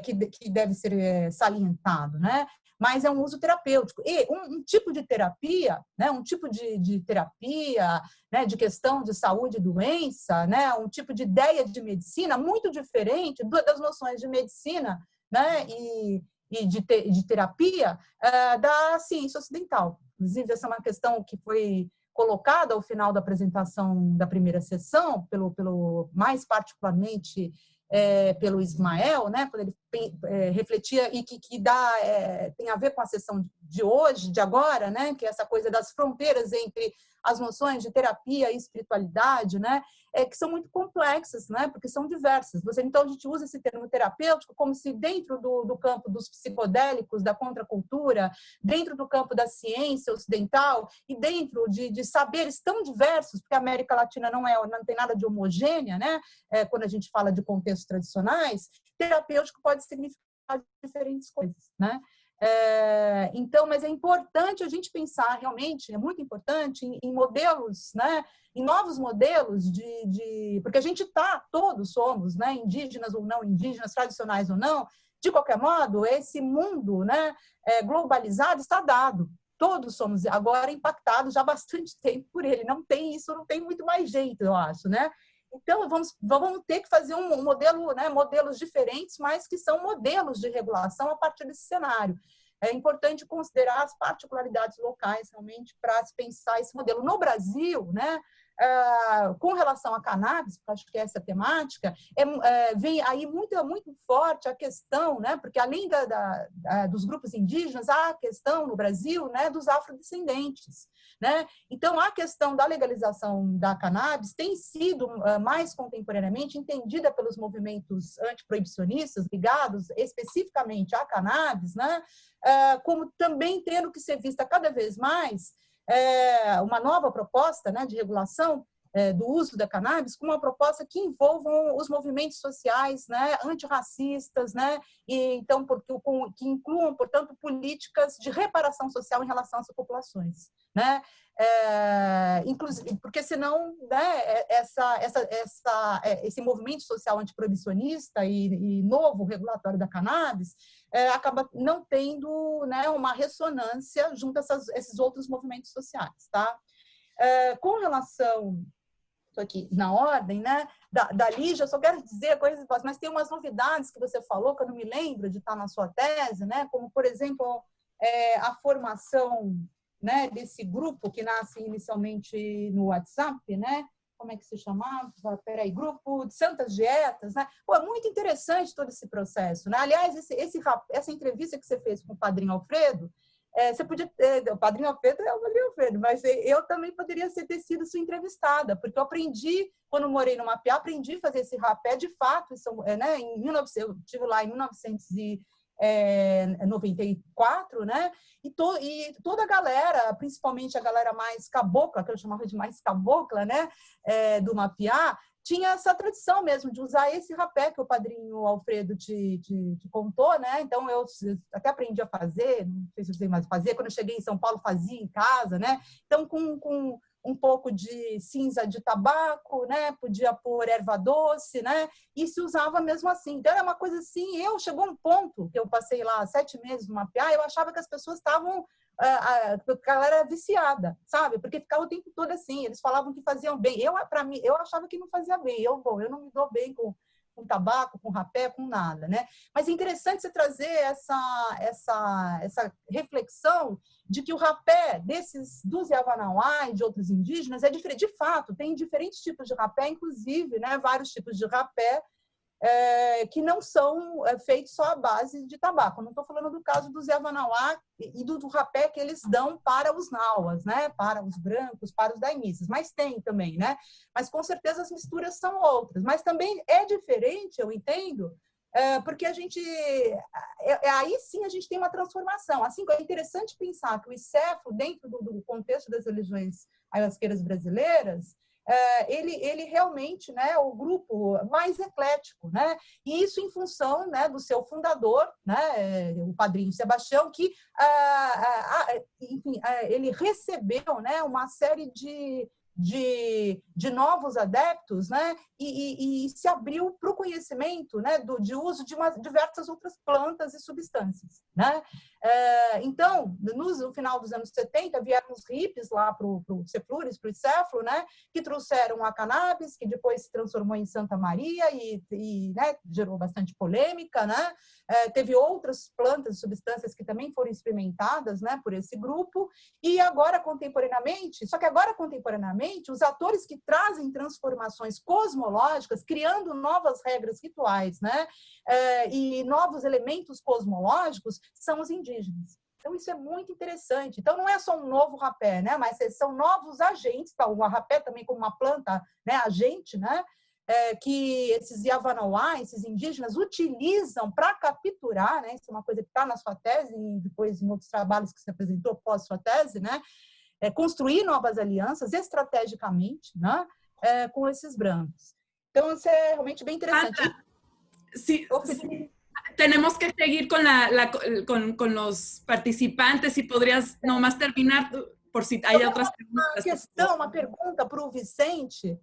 Speaker 1: que deve ser salientado, né? Mas é um uso terapêutico. E um tipo de terapia, né, um tipo de terapia, né, de questão de saúde e doença, né, um tipo de ideia de medicina muito diferente das noções de medicina, né, e de terapia da ciência ocidental. Inclusive, essa é uma questão que foi colocado ao final da apresentação da primeira sessão, mais particularmente pelo Ismael, né, quando ele refletia e que tem a ver com a sessão de hoje, de agora, né, que é essa coisa das fronteiras entre as noções de terapia e espiritualidade, né, que são muito complexas, né, porque são diversas. Então, a gente usa esse termo terapêutico como se dentro do campo dos psicodélicos, da contracultura, dentro do campo da ciência ocidental e dentro de saberes tão diversos, porque a América Latina não tem nada de homogênea, né, quando a gente fala de contextos tradicionais, terapêutico pode significar diferentes coisas, né? Então, mas é importante a gente pensar realmente, é muito importante em modelos, né, em novos modelos porque a gente todos somos, né, indígenas ou não indígenas, tradicionais ou não, de qualquer modo, esse mundo, né, globalizado está dado. Todos somos agora impactados já há bastante tempo por ele. Não tem muito mais jeito, eu acho, né? Então, vamos ter que fazer um modelo, né, modelos diferentes, mas que são modelos de regulação a partir desse cenário. É importante considerar as particularidades locais, realmente, para se pensar esse modelo. No Brasil, né, com relação à cannabis, porque acho que essa é a temática, vem aí muito forte a questão, né, porque além dos grupos indígenas, há a questão no Brasil, né, dos afrodescendentes. Né? Então, a questão da legalização da cannabis tem sido mais contemporaneamente entendida pelos movimentos antiproibicionistas ligados especificamente à cannabis, né? Como também tendo que ser vista cada vez mais uma nova proposta, né, de regulação do uso da cannabis, como uma proposta que envolvam os movimentos sociais, né, antirracistas, né, e então que incluam, portanto, políticas de reparação social em relação às populações, né, inclusive porque senão, né, esse movimento social antiproibicionista e novo regulatório da cannabis acaba não tendo, né, uma ressonância junto a esses outros movimentos sociais, tá? Com relação aqui na ordem, né, da Lígia, eu só quero dizer coisas, mas tem umas novidades que você falou que eu não me lembro de estar na sua tese, né, como, por exemplo, a formação, né, desse grupo que nasce inicialmente no WhatsApp, né, como é que se chamava? Peraí, grupo de Santas Dietas, né? Pô, é muito interessante todo esse processo, né? Aliás, essa entrevista que você fez com o Padrinho Alfredo, você podia o Padrinho Alfredo é o Padrinho Alfredo, mas eu também poderia ter sido sua entrevistada, porque eu aprendi, quando morei no Mapiá, aprendi a fazer esse rapé de fato, né, eu estive lá em 1994, né, e toda a galera, principalmente a galera mais cabocla, que eu chamava de mais cabocla, né, do Mapiá, tinha essa tradição mesmo de usar esse rapé que o Padrinho Alfredo te contou, né? Então, eu até aprendi a fazer, não sei se eu sei mais fazer, quando eu cheguei em São Paulo, fazia em casa, né? Então, com um pouco de cinza de tabaco, né? Podia pôr erva doce, né? E se usava mesmo assim. Então, era uma coisa assim, chegou um ponto que eu passei lá 7 meses no Mapiá, eu achava que as pessoas estavam... a galera era viciada, sabe? Porque ficava o tempo todo assim, eles falavam que faziam bem. Para mim, eu achava que não fazia bem. Eu não me dou bem com tabaco, com rapé, com nada, né? Mas é interessante você trazer essa reflexão de que o rapé dos Yavanawá e de outros indígenas é diferente. De fato, tem diferentes tipos de rapé, inclusive, né, vários tipos de rapé que não são feitos só à base de tabaco. Eu não estou falando do caso dos Yavanawá e do rapé que eles dão para os Nauas, né? Para os brancos, para os daimícias, mas tem também, né? Mas com certeza as misturas são outras, mas também é diferente, eu entendo, porque a gente aí sim a gente tem uma transformação. Assim, é interessante pensar que o ICEFO, dentro do contexto das religiões ayahuasqueiras brasileiras, ele realmente, né, é o grupo mais eclético, né? E isso em função, né, do seu fundador, né, o Padrinho Sebastião, que enfim, ele recebeu, né, uma série de de novos adeptos, né? E se abriu para o conhecimento, né? De uso de diversas outras plantas e substâncias, né? Então, no final dos anos 70, vieram os hippies lá para o Ceflures, para o Ceflo, né? Que trouxeram a cannabis, que depois se transformou em Santa Maria e né? Gerou bastante polêmica, né? Teve outras plantas e substâncias que também foram experimentadas, né? Por esse grupo. E agora, contemporaneamente, os atores que trazem transformações cosmológicas, criando novas regras rituais, né? E novos elementos cosmológicos, são os indígenas. Então, isso é muito interessante. Então, não é só um novo rapé, né? Mas são novos agentes, tá? O rapé também como uma planta, né? Agente, né? Que esses Yavanawá, esses indígenas, utilizam para capturar, né? Isso é uma coisa que está na sua tese e depois em outros trabalhos que você apresentou pós sua tese, né? Construir novas alianças estrategicamente, né? Com esses brancos. Então, isso é realmente bem interessante.
Speaker 3: Sí, sí. Tenemos que seguir con los participantes. Si podrías nomás terminar, por si hay otras preguntas.
Speaker 1: Uma pergunta para o Vicente,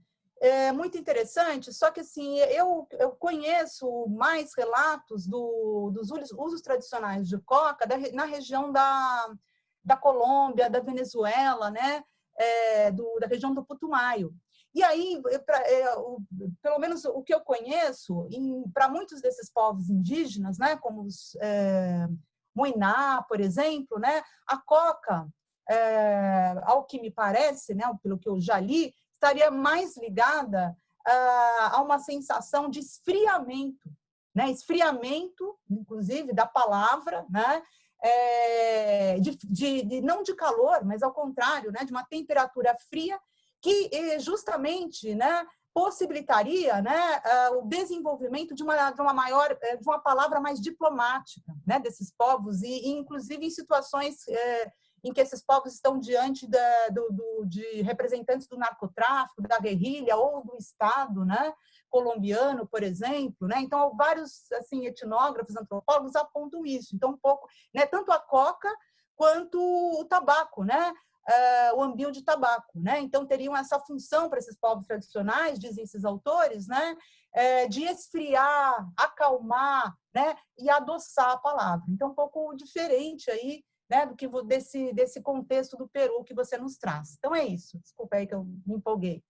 Speaker 1: muito interessante, só que assim, eu conheço mais relatos dos usos tradicionais de coca na região da Colômbia, da Venezuela, né? Da região do Putumayo. E aí, pelo menos o que eu conheço, para muitos desses povos indígenas, né, como os Muiná, por exemplo, né, a coca, ao que me parece, né, pelo que eu já li, estaria mais ligada a uma sensação de esfriamento, né, esfriamento, inclusive, da palavra, né, não de calor, mas ao contrário, né, de uma temperatura fria, que justamente, né, possibilitaria, né, o desenvolvimento de uma palavra mais diplomática, né, desses povos e inclusive em situações em que esses povos estão diante de representantes do narcotráfico, da guerrilha ou do Estado, né, colombiano, por exemplo, né? Então vários assim etnógrafos, antropólogos apontam isso. Então um pouco, né, tanto a coca quanto o tabaco, né? O ambio de tabaco, né? Então teriam essa função para esses povos tradicionais, dizem esses autores, né? De esfriar, acalmar, né? E adoçar a palavra. Então um pouco diferente aí, né? Do que desse contexto do Peru que você nos traz. Então é isso. Desculpa aí que eu me empolguei.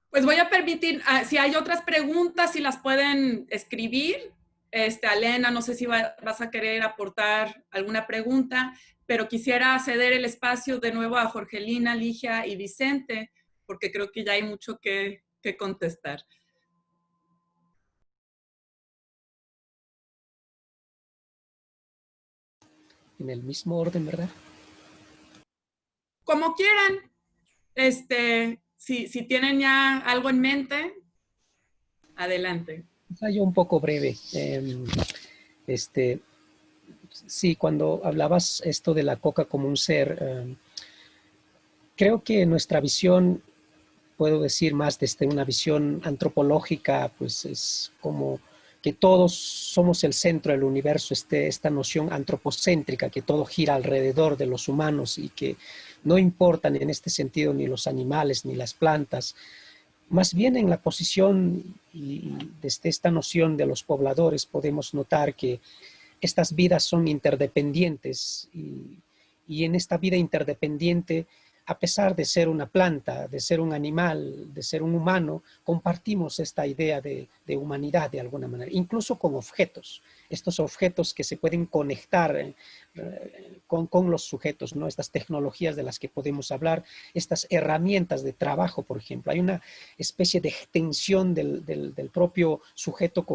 Speaker 3: Pues voy a permitir, si hay otras preguntas, si las pueden escribir. Alena, no sé si vas a querer aportar alguna pregunta, pero quisiera ceder el espacio de nuevo a Jorgelina, Ligia y Vicente, porque creo que ya hay mucho que contestar.
Speaker 6: En el mismo orden, ¿verdad?
Speaker 3: Como quieran. Si tienen ya algo en mente, adelante.
Speaker 6: Yo un poco breve. Sí, cuando hablabas esto de la coca como un ser, creo que nuestra visión, puedo decir más desde una visión antropológica, pues es como que todos somos el centro del universo, esta noción antropocéntrica, que todo gira alrededor de los humanos y que no importan en este sentido ni los animales ni las plantas. Más bien en la posición y desde esta noción de los pobladores podemos notar que estas vidas son interdependientes y en esta vida interdependiente, a pesar de ser una planta, de ser un animal, de ser un humano, compartimos esta idea de humanidad de alguna manera, incluso con objetos. Estos objetos que se pueden conectar con los sujetos, ¿no? Estas tecnologías de las que podemos hablar, estas herramientas de trabajo, por ejemplo. Hay una especie de extensión del propio sujeto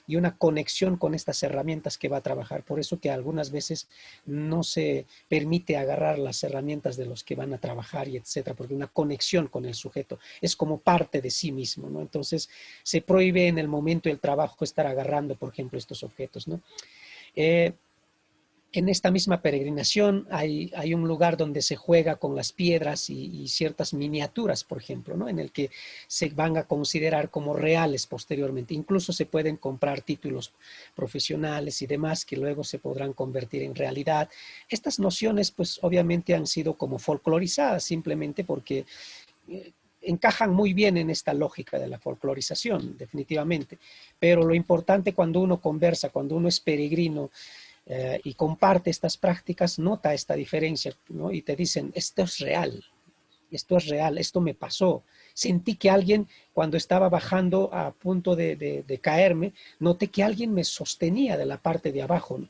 Speaker 6: y una conexión con estas herramientas que va a trabajar. Por eso que algunas veces no se permite agarrar las herramientas de los que van a trabajar y etcétera, porque una conexión con el sujeto es como parte de sí mismo, ¿no? Entonces se prohíbe en el momento del trabajo estar agarrando, por ejemplo, estos objetos, ¿no? En esta misma peregrinación hay un lugar donde se juega con las piedras y ciertas miniaturas, por ejemplo, ¿no? En el que se van a considerar como reales posteriormente. Incluso se pueden comprar títulos profesionales y demás que luego se podrán convertir en realidad. Estas nociones, pues obviamente han sido como folclorizadas simplemente porque encajan muy bien en esta lógica de la folclorización, definitivamente. Pero lo importante cuando uno conversa, cuando uno es peregrino, y comparte estas prácticas, nota esta diferencia, ¿no? Y te dicen, esto es real, esto me pasó. Sentí que alguien, cuando estaba bajando a punto de caerme, noté que alguien me sostenía de la parte de abajo, ¿no?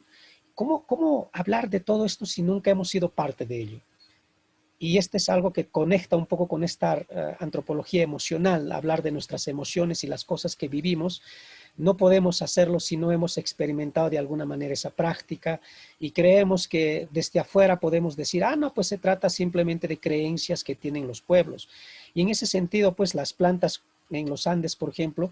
Speaker 6: ¿Cómo hablar de todo esto si nunca hemos sido parte de ello? Y este es algo que conecta un poco con esta antropología emocional, hablar de nuestras emociones y las cosas que vivimos. No podemos hacerlo si no hemos experimentado de alguna manera esa práctica y creemos que desde afuera podemos decir, no, pues se trata simplemente de creencias que tienen los pueblos. Y en ese sentido, pues las plantas en los Andes, por ejemplo,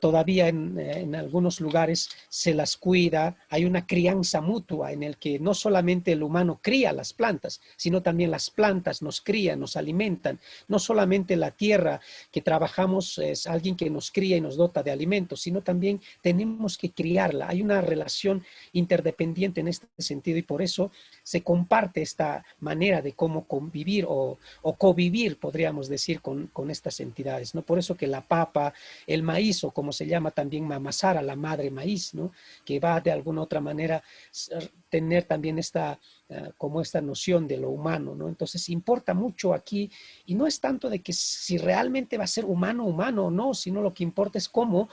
Speaker 6: todavía en algunos lugares se las cuida, hay una crianza mutua en el que no solamente el humano cría las plantas, sino también las plantas nos crían, nos alimentan, no solamente la tierra que trabajamos es alguien que nos cría y nos dota de alimentos, sino también tenemos que criarla, hay una relación interdependiente en este sentido y por eso se comparte esta manera de cómo convivir o covivir, podríamos decir, con estas entidades, ¿no? Por eso que la papa, el maíz, o como se llama también mamasara, la madre maíz, ¿no? Que va de alguna otra manera tener también como esta noción de lo humano, ¿no? Entonces importa mucho aquí, y no es tanto de que si realmente va a ser humano o no, sino lo que importa es cómo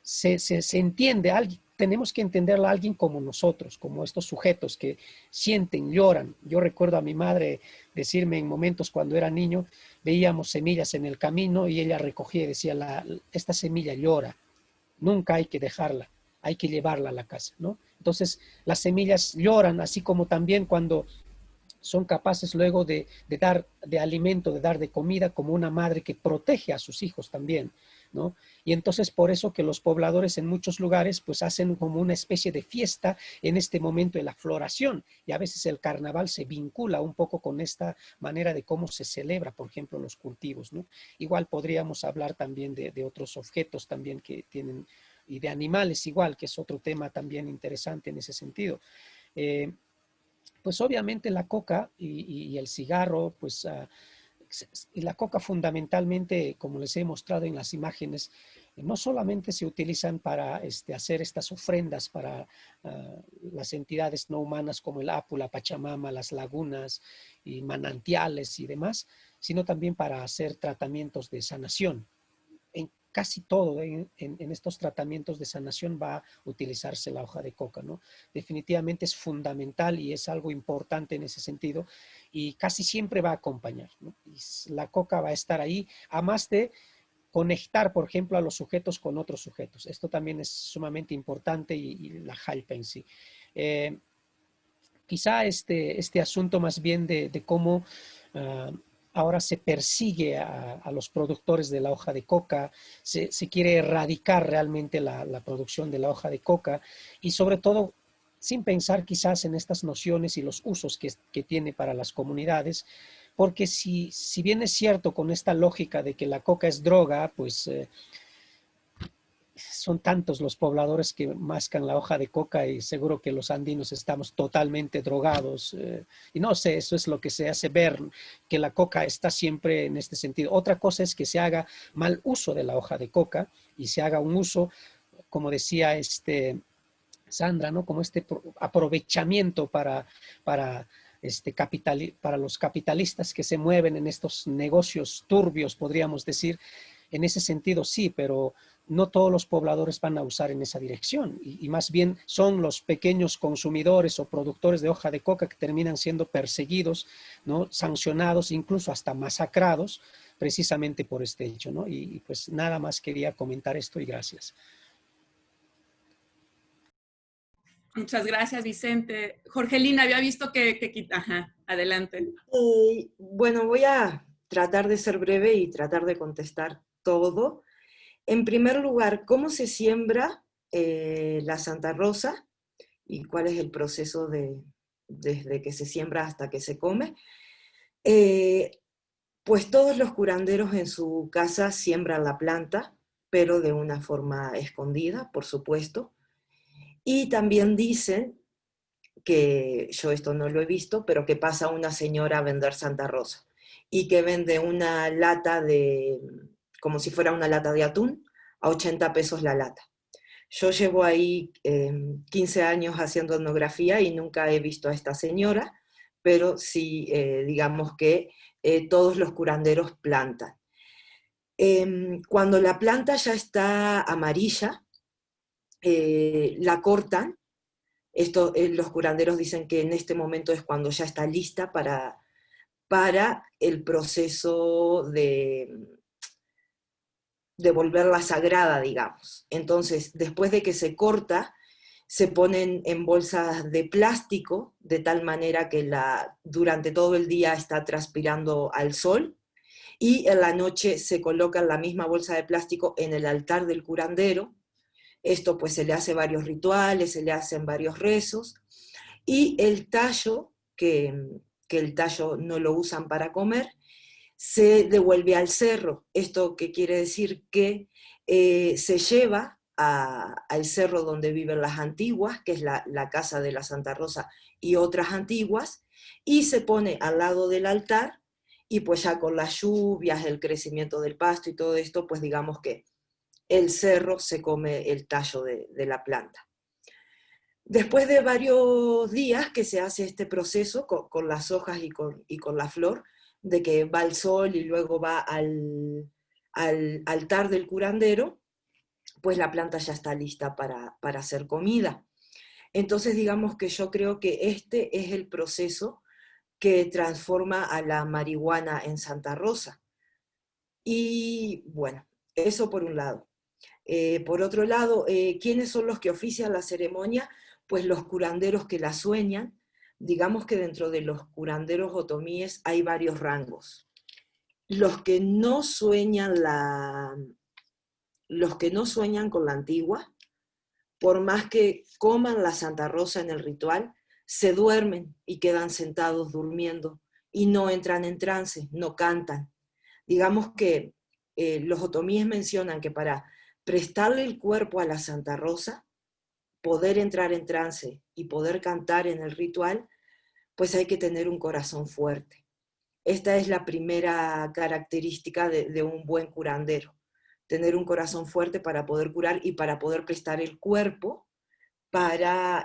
Speaker 6: se entiende a alguien. Tenemos que entenderlo a alguien como nosotros, como estos sujetos que sienten, lloran. Yo recuerdo a mi madre decirme en momentos cuando era niño, veíamos semillas en el camino y ella recogía y decía, esta semilla llora, nunca hay que dejarla, hay que llevarla a la casa, ¿no? Entonces, las semillas lloran, así como también cuando son capaces luego de dar de alimento, de dar de comida, como una madre que protege a sus hijos también, ¿no? Y entonces por eso que los pobladores en muchos lugares pues hacen como una especie de fiesta en este momento de la floración, y a veces el carnaval se vincula un poco con esta manera de cómo se celebra, por ejemplo, los cultivos, ¿no? Igual podríamos hablar también de otros objetos también que tienen, y de animales igual, que es otro tema también interesante en ese sentido. Pues obviamente la coca y el cigarro, pues y la coca fundamentalmente, como les he mostrado en las imágenes, no solamente se utilizan para hacer estas ofrendas para las entidades no humanas como el Apu, la Pachamama, las lagunas y manantiales y demás, sino también para hacer tratamientos de sanación. En casi todo en estos tratamientos de sanación va a utilizarse la hoja de coca, ¿no? Definitivamente es fundamental y es algo importante en ese sentido y casi siempre va a acompañar, ¿no? Y la coca va a estar ahí, a más de conectar, por ejemplo, a los sujetos con otros sujetos. Esto también es sumamente importante y la jalpa en sí. Quizá este asunto más bien de cómo ahora se persigue a los productores de la hoja de coca, se quiere erradicar realmente la producción de la hoja de coca y sobre todo sin pensar quizás en estas nociones y los usos que tiene para las comunidades, porque si bien es cierto con esta lógica de que la coca es droga, pues son tantos los pobladores que mascan la hoja de coca y seguro que los andinos estamos totalmente drogados. Y no sé, eso es lo que se hace ver, que la coca está siempre en este sentido. Otra cosa es que se haga mal uso de la hoja de coca y se haga un uso, como decía Sandra, ¿no? Como aprovechamiento para los capitalistas que se mueven en estos negocios turbios, podríamos decir. En ese sentido sí, pero no todos los pobladores van a usar en esa dirección y más bien son los pequeños consumidores o productores de hoja de coca que terminan siendo perseguidos, ¿no? Sancionados, incluso hasta masacrados precisamente por este hecho, ¿no? Y pues nada más quería comentar esto y gracias.
Speaker 3: Muchas gracias, Vicente. Jorgelina, había visto que ajá, adelante.
Speaker 4: Bueno, voy a tratar de ser breve y tratar de contestar todo. En primer lugar, ¿cómo se siembra la Santa Rosa y cuál es el proceso desde que se siembra hasta que se come. Pues todos los curanderos en su casa siembran la planta, pero de una forma escondida, por supuesto. Y también dicen que, yo esto no lo he visto, pero que pasa una señora a vender Santa Rosa y que vende una lata como si fuera una lata de atún, a 80 pesos la lata. Yo llevo ahí 15 años haciendo etnografía y nunca he visto a esta señora, pero sí, digamos que todos los curanderos plantan. Cuando la planta ya está amarilla, la cortan. Esto, los curanderos dicen que en este momento es cuando ya está lista para el proceso de volverla sagrada, digamos. Entonces, después de que se corta, se ponen en bolsas de plástico, de tal manera que durante todo el día está transpirando al sol, y en la noche se coloca la misma bolsa de plástico en el altar del curandero. Esto pues se le hace varios rituales, se le hacen varios rezos, y el tallo, que el tallo no lo usan para comer, se devuelve al cerro. Esto que quiere decir que se lleva al cerro donde viven las antiguas, que es la casa de la Santa Rosa y otras antiguas, y se pone al lado del altar, y pues ya con las lluvias, el crecimiento del pasto y todo esto, pues digamos que el cerro se come el tallo de la planta. Después de varios días que se hace este proceso con las hojas y con la flor, de que va al sol y luego va al altar del curandero, pues la planta ya está lista para ser comida. Entonces digamos que yo creo que este es el proceso que transforma a la marihuana en Santa Rosa. Y bueno, eso por un lado. Por otro lado, ¿quiénes son los que ofician la ceremonia? Pues los curanderos que la sueñan. Digamos que dentro de los curanderos otomíes hay varios rangos. Los que no sueñan con la antigua, por más que coman la Santa Rosa en el ritual, se duermen y quedan sentados durmiendo y no entran en trance, no cantan. Digamos que los otomíes mencionan que para prestarle el cuerpo a la Santa Rosa, poder entrar en trance y poder cantar en el ritual, pues hay que tener un corazón fuerte. Esta es la primera característica de un buen curandero, tener un corazón fuerte para poder curar y para poder prestar el cuerpo para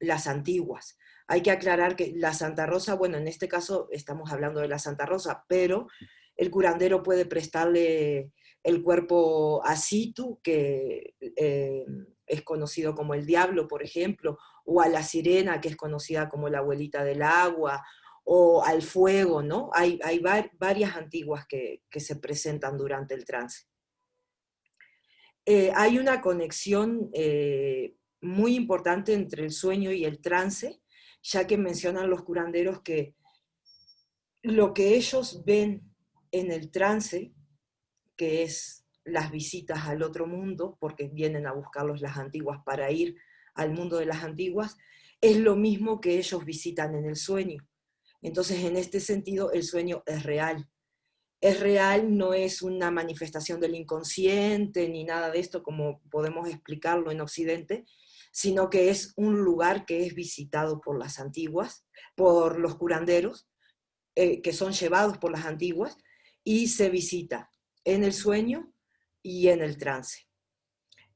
Speaker 4: las antiguas. Hay que aclarar que la Santa Rosa, bueno, en este caso estamos hablando de la Santa Rosa, pero el curandero puede prestarle el cuerpo a Situ, que es conocido como el diablo, por ejemplo, o a la sirena, que es conocida como la abuelita del agua, o al fuego, ¿no? Hay varias antiguas que se presentan durante el trance. Hay una conexión muy importante entre el sueño y el trance, ya que mencionan los curanderos que lo que ellos ven en el trance, que es las visitas al otro mundo, porque vienen a buscarlos las antiguas para ir al mundo de las antiguas, es lo mismo que ellos visitan en el sueño. Entonces, en este sentido, el sueño es real. Es real, no es una manifestación del inconsciente ni nada de esto como podemos explicarlo en Occidente, sino que es un lugar que es visitado por las antiguas, por los curanderos, que son llevados por las antiguas, y se visita en el sueño y en el trance.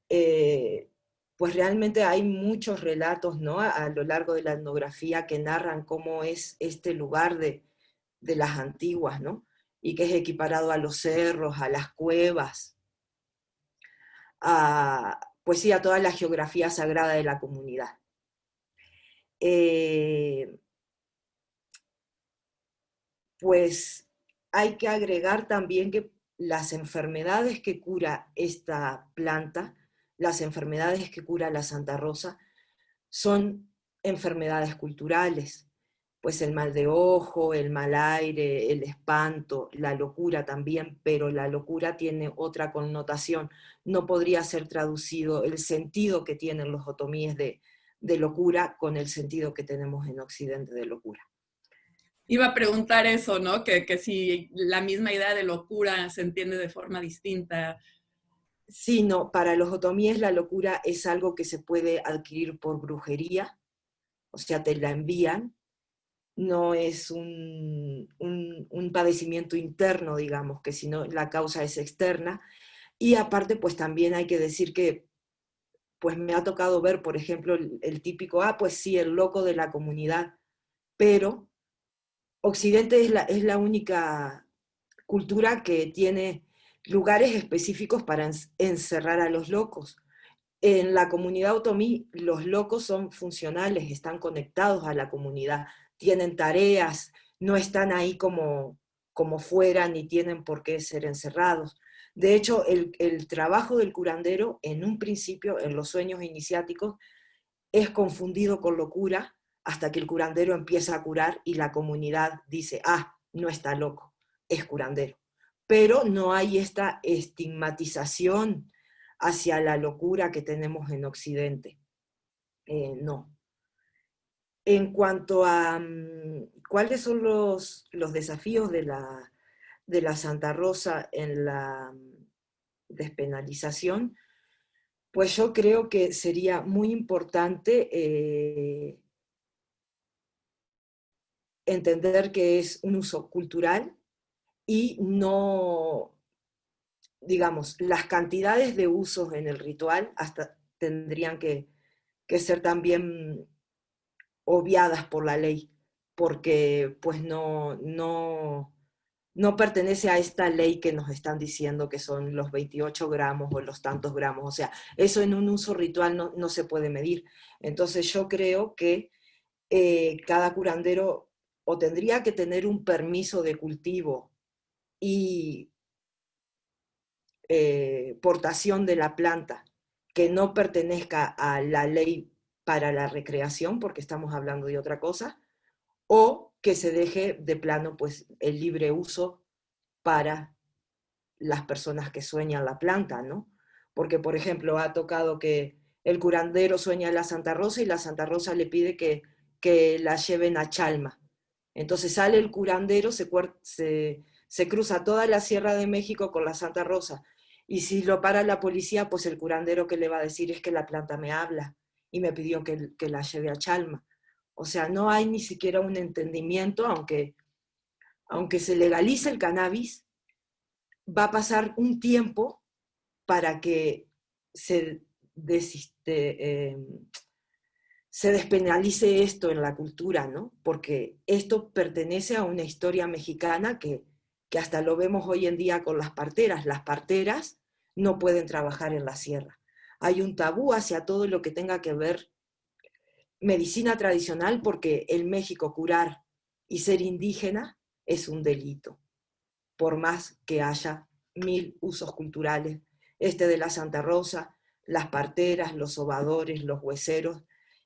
Speaker 4: Pues realmente hay muchos relatos, ¿no?, a lo largo de la etnografía que narran cómo es este lugar de las antiguas, ¿no?, y que es equiparado a los cerros, a las cuevas, pues sí, a toda la geografía sagrada de la comunidad. Pues hay que agregar también que las enfermedades que cura esta planta, las enfermedades que cura la Santa Rosa, son enfermedades culturales, pues el mal de ojo, el mal aire, el espanto, la locura también, pero la locura tiene otra connotación. No podría ser traducido el sentido que tienen los otomíes de de locura con el sentido que tenemos en Occidente de locura.
Speaker 3: Iba a preguntar eso, ¿no? Que si la misma idea de locura se entiende de forma distinta.
Speaker 4: Sí, no, para los otomíes la locura es algo que se puede adquirir por brujería, o sea, te la envían, no es un padecimiento interno, digamos, que sino la causa es externa. Y aparte, pues también hay que decir que pues me ha tocado ver, por ejemplo, el típico, pues sí, el loco de la comunidad, pero Occidente es la única cultura que tiene lugares específicos para encerrar a los locos. En la comunidad otomí, los locos son funcionales, están conectados a la comunidad, tienen tareas, no están ahí como fuera, ni tienen por qué ser encerrados. De hecho, el trabajo del curandero, en un principio, en los sueños iniciáticos, es confundido con locura, hasta que el curandero empieza a curar y la comunidad dice, no está loco, es curandero. Pero no hay esta estigmatización hacia la locura que tenemos en Occidente. No. En cuanto a cuáles son los desafíos de la Santa Rosa en la despenalización, pues yo creo que sería muy importante entender que es un uso cultural y no, digamos, las cantidades de usos en el ritual hasta tendrían que ser también obviadas por la ley, porque pues no pertenece a esta ley que nos están diciendo que son los 28 gramos o los tantos gramos, o sea, eso en un uso ritual no se puede medir. Entonces yo creo que cada curandero o tendría que tener un permiso de cultivo y portación de la planta que no pertenezca a la ley para la recreación, porque estamos hablando de otra cosa, o que se deje de plano pues el libre uso para las personas que sueñan la planta, ¿no? Porque, por ejemplo, ha tocado que el curandero sueña la Santa Rosa y la Santa Rosa le pide que la lleven a Chalma. Entonces sale el curandero, se cruza toda la Sierra de México con la Santa Rosa, y si lo para la policía, pues el curandero que le va a decir es que la planta me habla y me pidió que la lleve a Chalma. O sea, no hay ni siquiera un entendimiento, aunque se legalice el cannabis, va a pasar un tiempo para que se despenalice esto en la cultura, ¿no? Porque esto pertenece a una historia mexicana que hasta lo vemos hoy en día con las parteras. Las parteras no pueden trabajar en la sierra. Hay un tabú hacia todo lo que tenga que ver medicina tradicional, porque en México curar y ser indígena es un delito, por más que haya 1000 usos culturales. Este de la Santa Rosa, las parteras, los sobadores, los hueseros,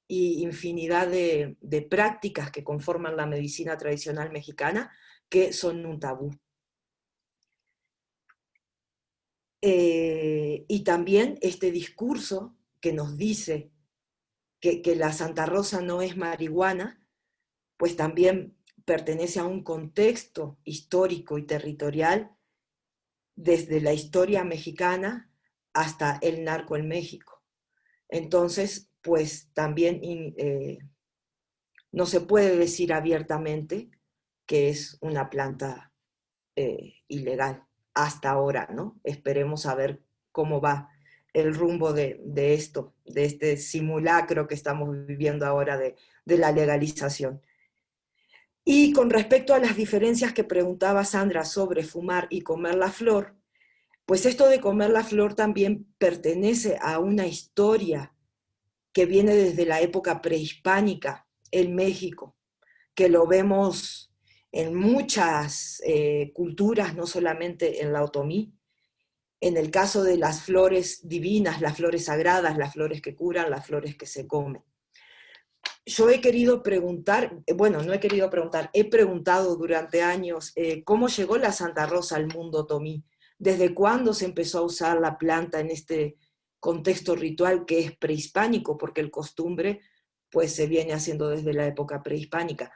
Speaker 4: y infinidad de prácticas que conforman la medicina tradicional mexicana, que son un tabú. Y también este discurso que nos dice que la Santa Rosa no es marihuana, pues también pertenece a un contexto histórico y territorial desde la historia mexicana hasta el narco en México. Entonces, pues también no se puede decir abiertamente que es una planta ilegal hasta ahora, ¿no? Esperemos a ver cómo va el rumbo de esto, de este simulacro que estamos viviendo ahora de la legalización. Y con respecto a las diferencias que preguntaba Sandra sobre fumar y comer la flor, pues esto de comer la flor también pertenece a una historia que viene desde la época prehispánica en México, que lo vemos en muchas culturas, no solamente en la otomí. En el caso de las flores divinas, las flores sagradas, las flores que curan, las flores que se comen. Yo he querido preguntar, bueno, no he querido preguntar, he preguntado durante años cómo llegó la Santa Rosa al mundo otomí, desde cuándo se empezó a usar la planta en este contexto ritual que es prehispánico, porque el costumbre pues se viene haciendo desde la época prehispánica.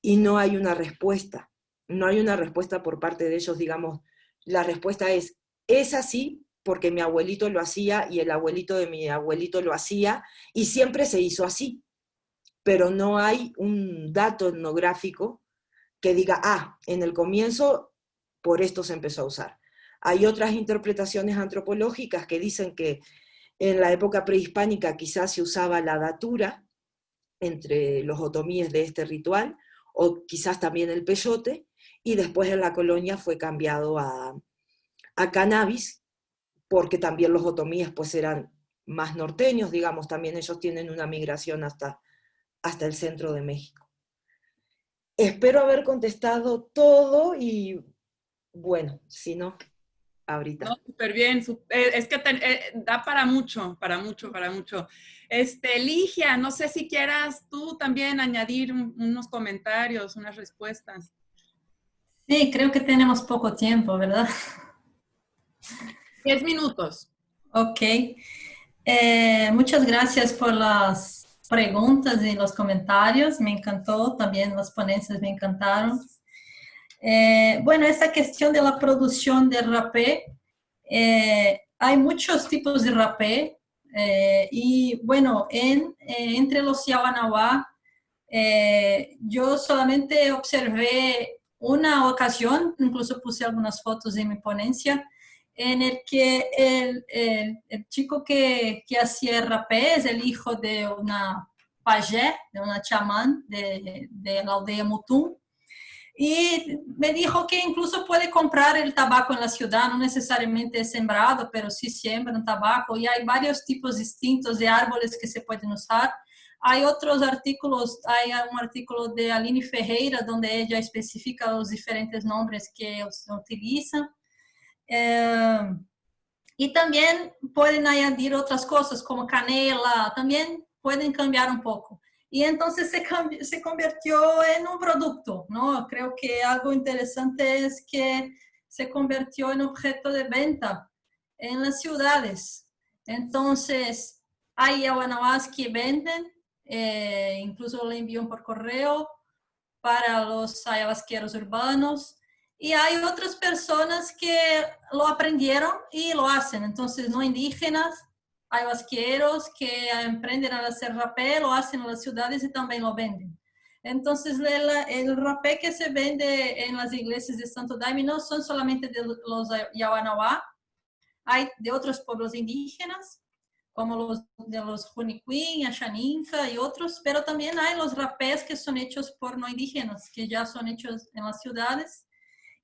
Speaker 4: Y no hay una respuesta. No hay una respuesta por parte de ellos, digamos, la respuesta es así porque mi abuelito lo hacía y el abuelito de mi abuelito lo hacía y siempre se hizo así. Pero no hay un dato etnográfico que diga, en el comienzo por esto se empezó a usar. Hay otras interpretaciones antropológicas que dicen que en la época prehispánica quizás se usaba la datura entre los otomíes de este ritual, o quizás también el peyote, y después en la colonia fue cambiado a cannabis, porque también los otomíes pues eran más norteños, digamos, también ellos tienen una migración hasta el centro de México. Espero haber contestado todo y bueno, si no, ahorita.
Speaker 3: No, súper bien. Es que da para mucho, para mucho. Ligia, no sé si quieras tú también añadir unos comentarios, unas respuestas.
Speaker 5: Sí, creo que tenemos poco tiempo, ¿verdad?
Speaker 3: 10 minutos.
Speaker 5: Ok. Muchas gracias por las preguntas y los comentarios. Me encantó, también las ponencias me encantaron. Bueno, esta cuestión de la producción de rapé, hay muchos tipos de rapé y bueno, entre los Yawanawá, yo solamente observé una ocasión, incluso puse algunas fotos en mi ponencia, en el que el chico que hacía rapé es el hijo de una pajé, de una chamán de la aldea Mutum, y me dijo que incluso puede comprar el tabaco en la ciudad, no necesariamente es sembrado, pero sí siembran tabaco, y hay varios tipos distintos de árboles que se pueden usar. Hay otros artículos, hay un artículo de Aline Ferreira, donde ella especifica los diferentes nombres que se utilizan. Y también pueden añadir otras cosas como canela, también pueden cambiar un poco. Y entonces se convirtió en un producto, ¿no? Creo que algo interesante es que se convirtió en objeto de venta en las ciudades. Entonces, hay yawanawás que venden, incluso le envían por correo para los ayahuasqueros urbanos. Y hay otras personas que lo aprendieron y lo hacen. Entonces, no indígenas, ayahuasqueros que emprenden a hacer rapé, lo hacen en las ciudades y también lo venden. Entonces, el rapé que se vende en las iglesias de Santo Daime no son solamente de los Yawanawá, hay de otros pueblos indígenas, como los de los Juniquín, Ashaninka y otros, pero también hay los rapés que son hechos por no indígenas, que ya son hechos en las ciudades.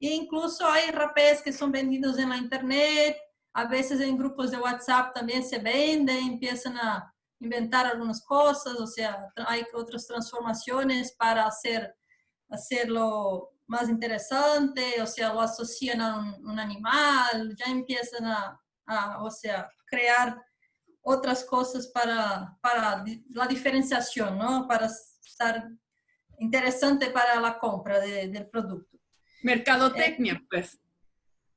Speaker 5: E incluso hay rapés que son vendidos en la internet, a veces en grupos de WhatsApp también se venden, empiezan a inventar algunas cosas, o sea, hay otras transformaciones para hacerlo más interesante, o sea, lo asocian a un animal, ya empiezan o sea, crear otras cosas para la diferenciación, ¿no? Para estar interesante para la compra del producto.
Speaker 3: Mercadotecnia, pues.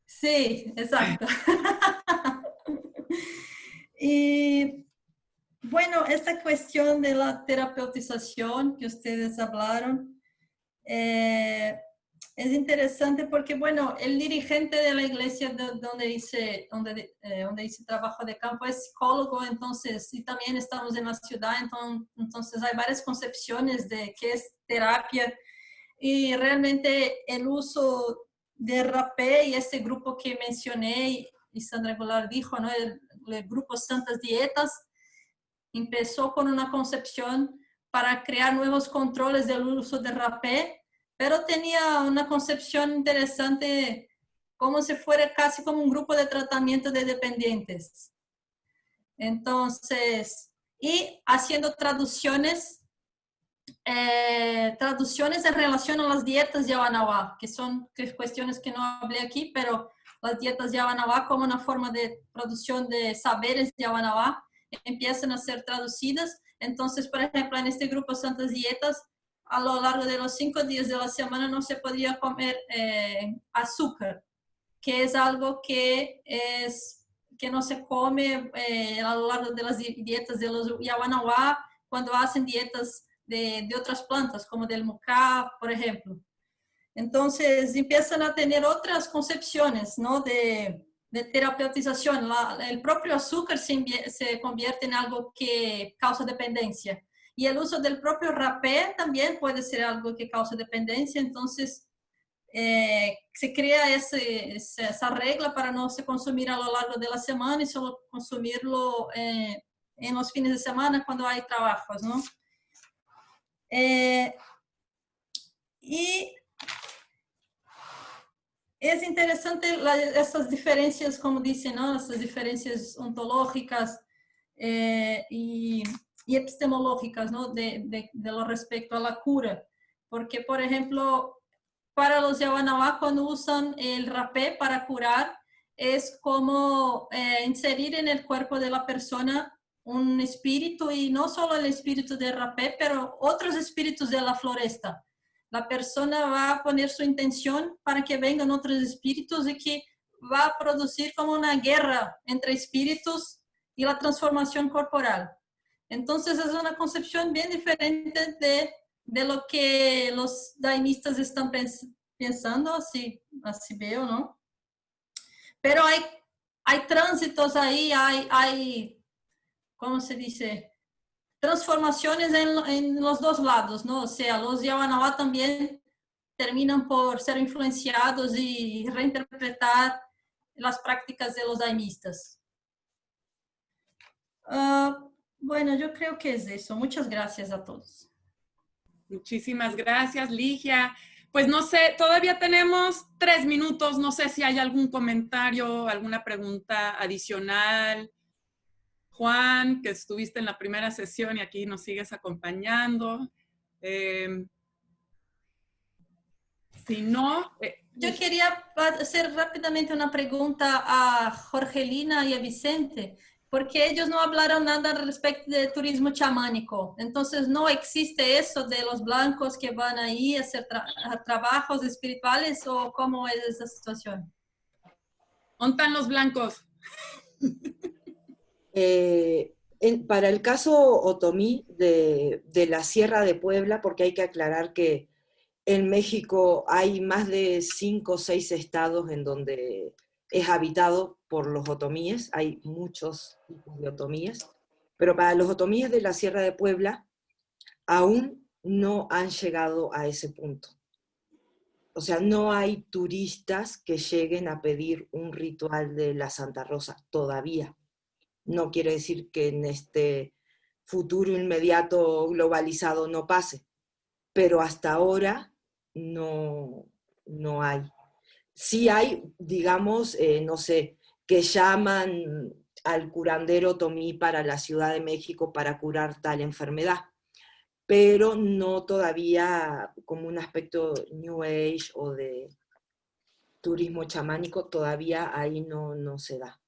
Speaker 5: Sí, exacto. Y bueno, esta cuestión de la terapeutización que ustedes hablaron, es interesante porque, bueno, el dirigente de la iglesia donde hice trabajo de campo es psicólogo, entonces, y también estamos en la ciudad, entonces hay varias concepciones de qué es terapia, y realmente el uso de rapé y ese grupo que mencioné, y Sandra Goulart dijo, ¿no? El grupo Santas Dietas, empezó con una concepción para crear nuevos controles del uso de rapé, pero tenía una concepción interesante, como si fuera casi como un grupo de tratamiento de dependientes. Entonces, y haciendo traducciones en relación a las dietas Yawanawá, que son cuestiones que no hablé aquí, pero las dietas Yawanawá como una forma de producción de saberes Yawanawá empiezan a ser traducidas. Entonces, por ejemplo, en este grupo Santas Dietas, a lo largo de los 5 días de la semana no se podía comer azúcar, que es algo que no se come a lo largo de las dietas de los Yawanawá, cuando hacen dietas de otras plantas, como del mucá, por ejemplo. Entonces empiezan a tener otras concepciones, ¿no? de terapeutización. El propio azúcar se convierte en algo que causa dependencia. Y el uso del propio rapé también puede ser algo que causa dependencia. Entonces se crea esa regla para no se consumir a lo largo de la semana y solo consumirlo en los fines de semana cuando hay trabajos, ¿no? Y es interesante estas diferencias, como dicen, ¿no? Estas diferencias ontológicas y epistemológicas, ¿no? de lo respecto a la cura. Porque, por ejemplo, para los Yawanawá, cuando usan el rapé para curar, es como inserir en el cuerpo de la persona un espíritu, y no solo el espíritu del rapé, pero otros espíritus de la floresta. La persona va a poner su intención para que vengan otros espíritus y que va a producir como una guerra entre espíritus y la transformación corporal. Entonces es una concepción bien diferente de lo que los daimistas están pensando, así veo, ¿no? Pero hay tránsitos ahí, hay, ¿cómo se dice? Transformaciones en los dos lados, ¿no? O sea, los Yawanawá también terminan por ser influenciados y reinterpretar las prácticas de los daimistas. Bueno, yo creo que es eso. Muchas gracias a todos.
Speaker 3: Muchísimas gracias, Ligia. Pues no sé, todavía tenemos 3 minutos. No sé si hay algún comentario, alguna pregunta adicional. Juan, que estuviste en la primera sesión y aquí nos sigues acompañando. Si no...
Speaker 5: Yo quería hacer rápidamente una pregunta a Jorgelina y a Vicente, porque ellos no hablaron nada respecto de turismo chamánico. Entonces, ¿no existe eso de los blancos que van ahí a hacer trabajos espirituales, o cómo es esa situación?
Speaker 3: ¿Dónde están los blancos?
Speaker 4: Para el caso otomí de la Sierra de Puebla, porque hay que aclarar que en México hay más de 5 o 6 estados en donde es habitado por los otomíes, hay muchos tipos de otomíes, pero para los otomíes de la Sierra de Puebla aún no han llegado a ese punto. O sea, no hay turistas que lleguen a pedir un ritual de la Santa Rosa todavía. No quiere decir que en este futuro inmediato globalizado no pase, pero hasta ahora no hay. Sí hay, digamos, no sé, que llaman al curandero otomí para la Ciudad de México para curar tal enfermedad, pero no todavía como un aspecto New Age o de turismo chamánico, todavía ahí no se da.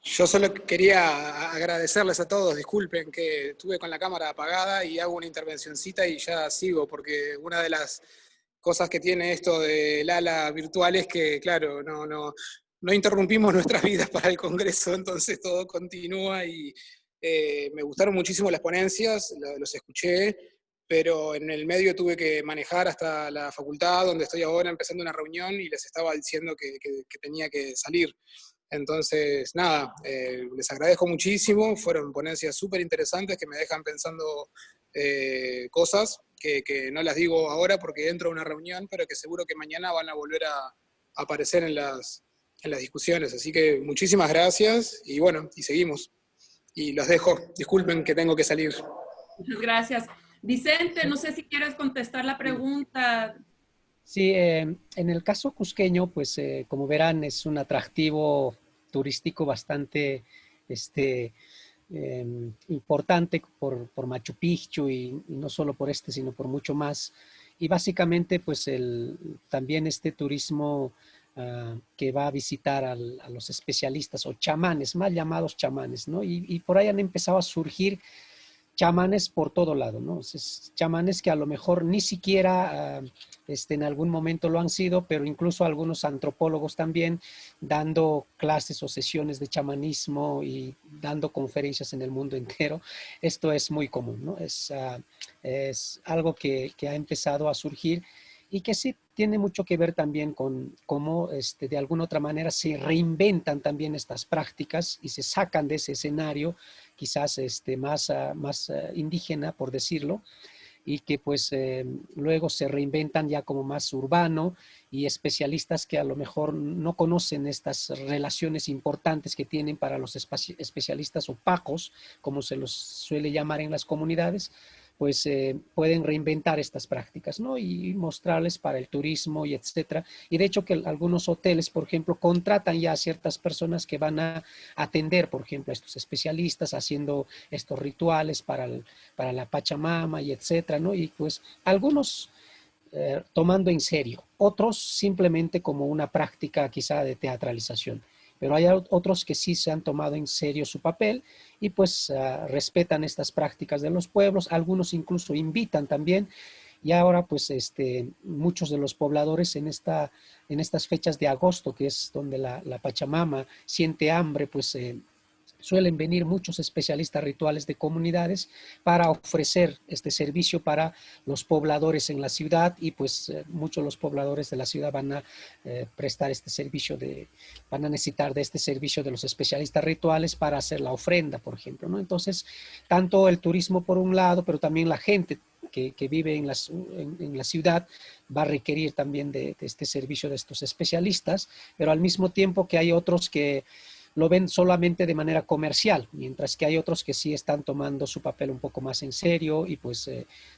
Speaker 7: Yo solo quería agradecerles a todos, disculpen que estuve con la cámara apagada y hago una intervencioncita y ya sigo, porque una de las cosas que tiene esto del ala virtual es que, claro, no interrumpimos nuestras vidas para el Congreso, entonces todo continúa y me gustaron muchísimo las ponencias, los escuché, pero en el medio tuve que manejar hasta la facultad donde estoy ahora empezando una reunión y les estaba diciendo que tenía que salir. Entonces, nada, les agradezco muchísimo, fueron ponencias súper interesantes que me dejan pensando cosas que no las digo ahora porque entro a una reunión, pero que seguro que mañana van a volver a aparecer en las discusiones. Así que muchísimas gracias y bueno, y seguimos. Y los dejo, disculpen que tengo que salir.
Speaker 3: Muchas gracias. Vicente, no sé si quieres contestar la pregunta.
Speaker 6: Sí, en el caso cusqueño, pues como verán, es un atractivo turístico bastante importante por Machu Picchu y no solo por sino por mucho más. Y básicamente, pues también este turismo que va a visitar a los especialistas o chamanes, mal llamados chamanes, ¿no? Y por ahí han empezado a surgir chamanes por todo lado, ¿no? Chamanes que a lo mejor ni siquiera en algún momento lo han sido, pero incluso algunos antropólogos también dando clases o sesiones de chamanismo y dando conferencias en el mundo entero. Esto es muy común, ¿no? Es algo que ha empezado a surgir y que sí tiene mucho que ver también con cómo de alguna otra manera se reinventan también estas prácticas y se sacan de ese escenario quizás más indígena, por decirlo, y que pues luego se reinventan ya como más urbano y especialistas que a lo mejor no conocen estas relaciones importantes que tienen para los especialistas opacos, como se los suele llamar en las comunidades, pues pueden reinventar estas prácticas, ¿no? Y mostrarles para el turismo y etcétera. Y de hecho que algunos hoteles, por ejemplo, contratan ya a ciertas personas que van a atender, por ejemplo, a estos especialistas haciendo estos rituales para la Pachamama y etcétera, ¿no? Y pues algunos tomando en serio, otros simplemente como una práctica quizá de teatralización. Pero hay otros que sí se han tomado en serio su papel y pues respetan estas prácticas de los pueblos, algunos incluso invitan también y ahora pues muchos de los pobladores en estas fechas de agosto, que es donde la Pachamama siente hambre, pues suelen venir muchos especialistas rituales de comunidades para ofrecer este servicio para los pobladores en la ciudad y pues muchos de los pobladores de la ciudad van a prestar este servicio, van a necesitar de este servicio de los especialistas rituales para hacer la ofrenda, por ejemplo, ¿no? Entonces, tanto el turismo por un lado, pero también la gente que vive en la ciudad va a requerir también de este servicio de estos especialistas, pero al mismo tiempo que hay otros que lo ven solamente de manera comercial, mientras que hay otros que sí están tomando su papel un poco más en serio y pues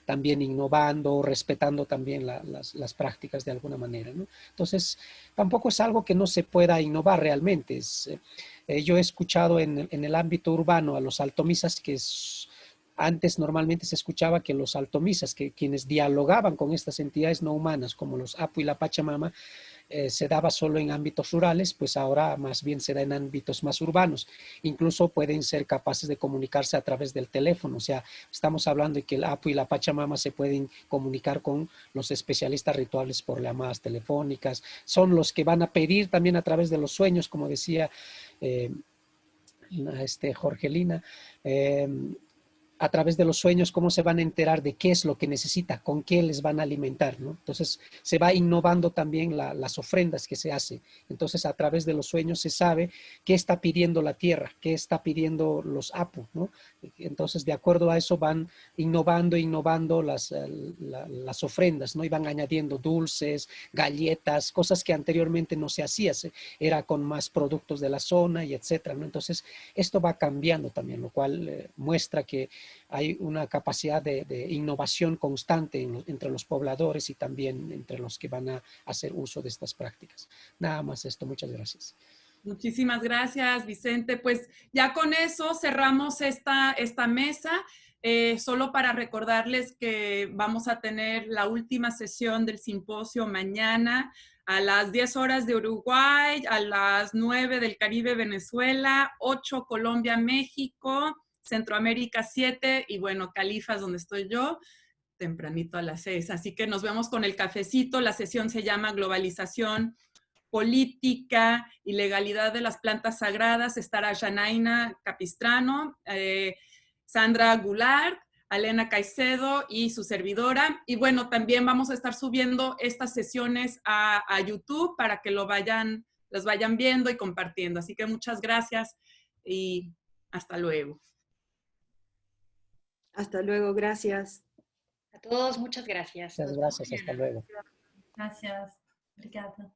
Speaker 6: también innovando, respetando también las prácticas de alguna manera, ¿no? Entonces, tampoco es algo que no se pueda innovar realmente. Yo he escuchado en el ámbito urbano a los altomisas que antes normalmente se escuchaba que los altomisas, que quienes dialogaban con estas entidades no humanas como los Apu y la Pachamama, se daba solo en ámbitos rurales, pues ahora más bien se da en ámbitos más urbanos. Incluso pueden ser capaces de comunicarse a través del teléfono. O sea, estamos hablando de que el Apu y la Pachamama se pueden comunicar con los especialistas rituales por llamadas telefónicas. Son los que van a pedir también a través de los sueños, como decía Jorgelina, a través de los sueños, cómo se van a enterar de qué es lo que necesita, con qué les van a alimentar, ¿no? Entonces, se va innovando también las ofrendas que se hacen. Entonces, a través de los sueños se sabe qué está pidiendo la tierra, qué está pidiendo los Apu, ¿no? Entonces, de acuerdo a eso van innovando las ofrendas, ¿no? Y van añadiendo dulces, galletas, cosas que anteriormente no se hacía, era con más productos de la zona y etcétera, ¿no? Entonces, esto va cambiando también, lo cual muestra que hay una capacidad de innovación constante entre los pobladores y también entre los que van a hacer uso de estas prácticas. Nada más esto, muchas gracias.
Speaker 3: Muchísimas gracias, Vicente. Pues ya con eso cerramos esta mesa. Solo para recordarles que vamos a tener la última sesión del simposio mañana a las 10 horas de Uruguay, a las 9 del Caribe, Venezuela, 8 Colombia, México, Centroamérica 7 y bueno, Califas, donde estoy yo, tempranito a las 6. Así que nos vemos con el cafecito. La sesión se llama Globalización, Política y Legalidad de las Plantas Sagradas. Estará Janaina Capistrano, Sandra Goulart, Elena Caicedo y su servidora. Y bueno, también vamos a estar subiendo estas sesiones a YouTube para que las vayan viendo y compartiendo. Así que muchas gracias y hasta luego.
Speaker 4: Hasta luego, gracias.
Speaker 2: A todos, muchas gracias.
Speaker 6: Muchas gracias, hasta luego.
Speaker 5: Gracias. Obrigada.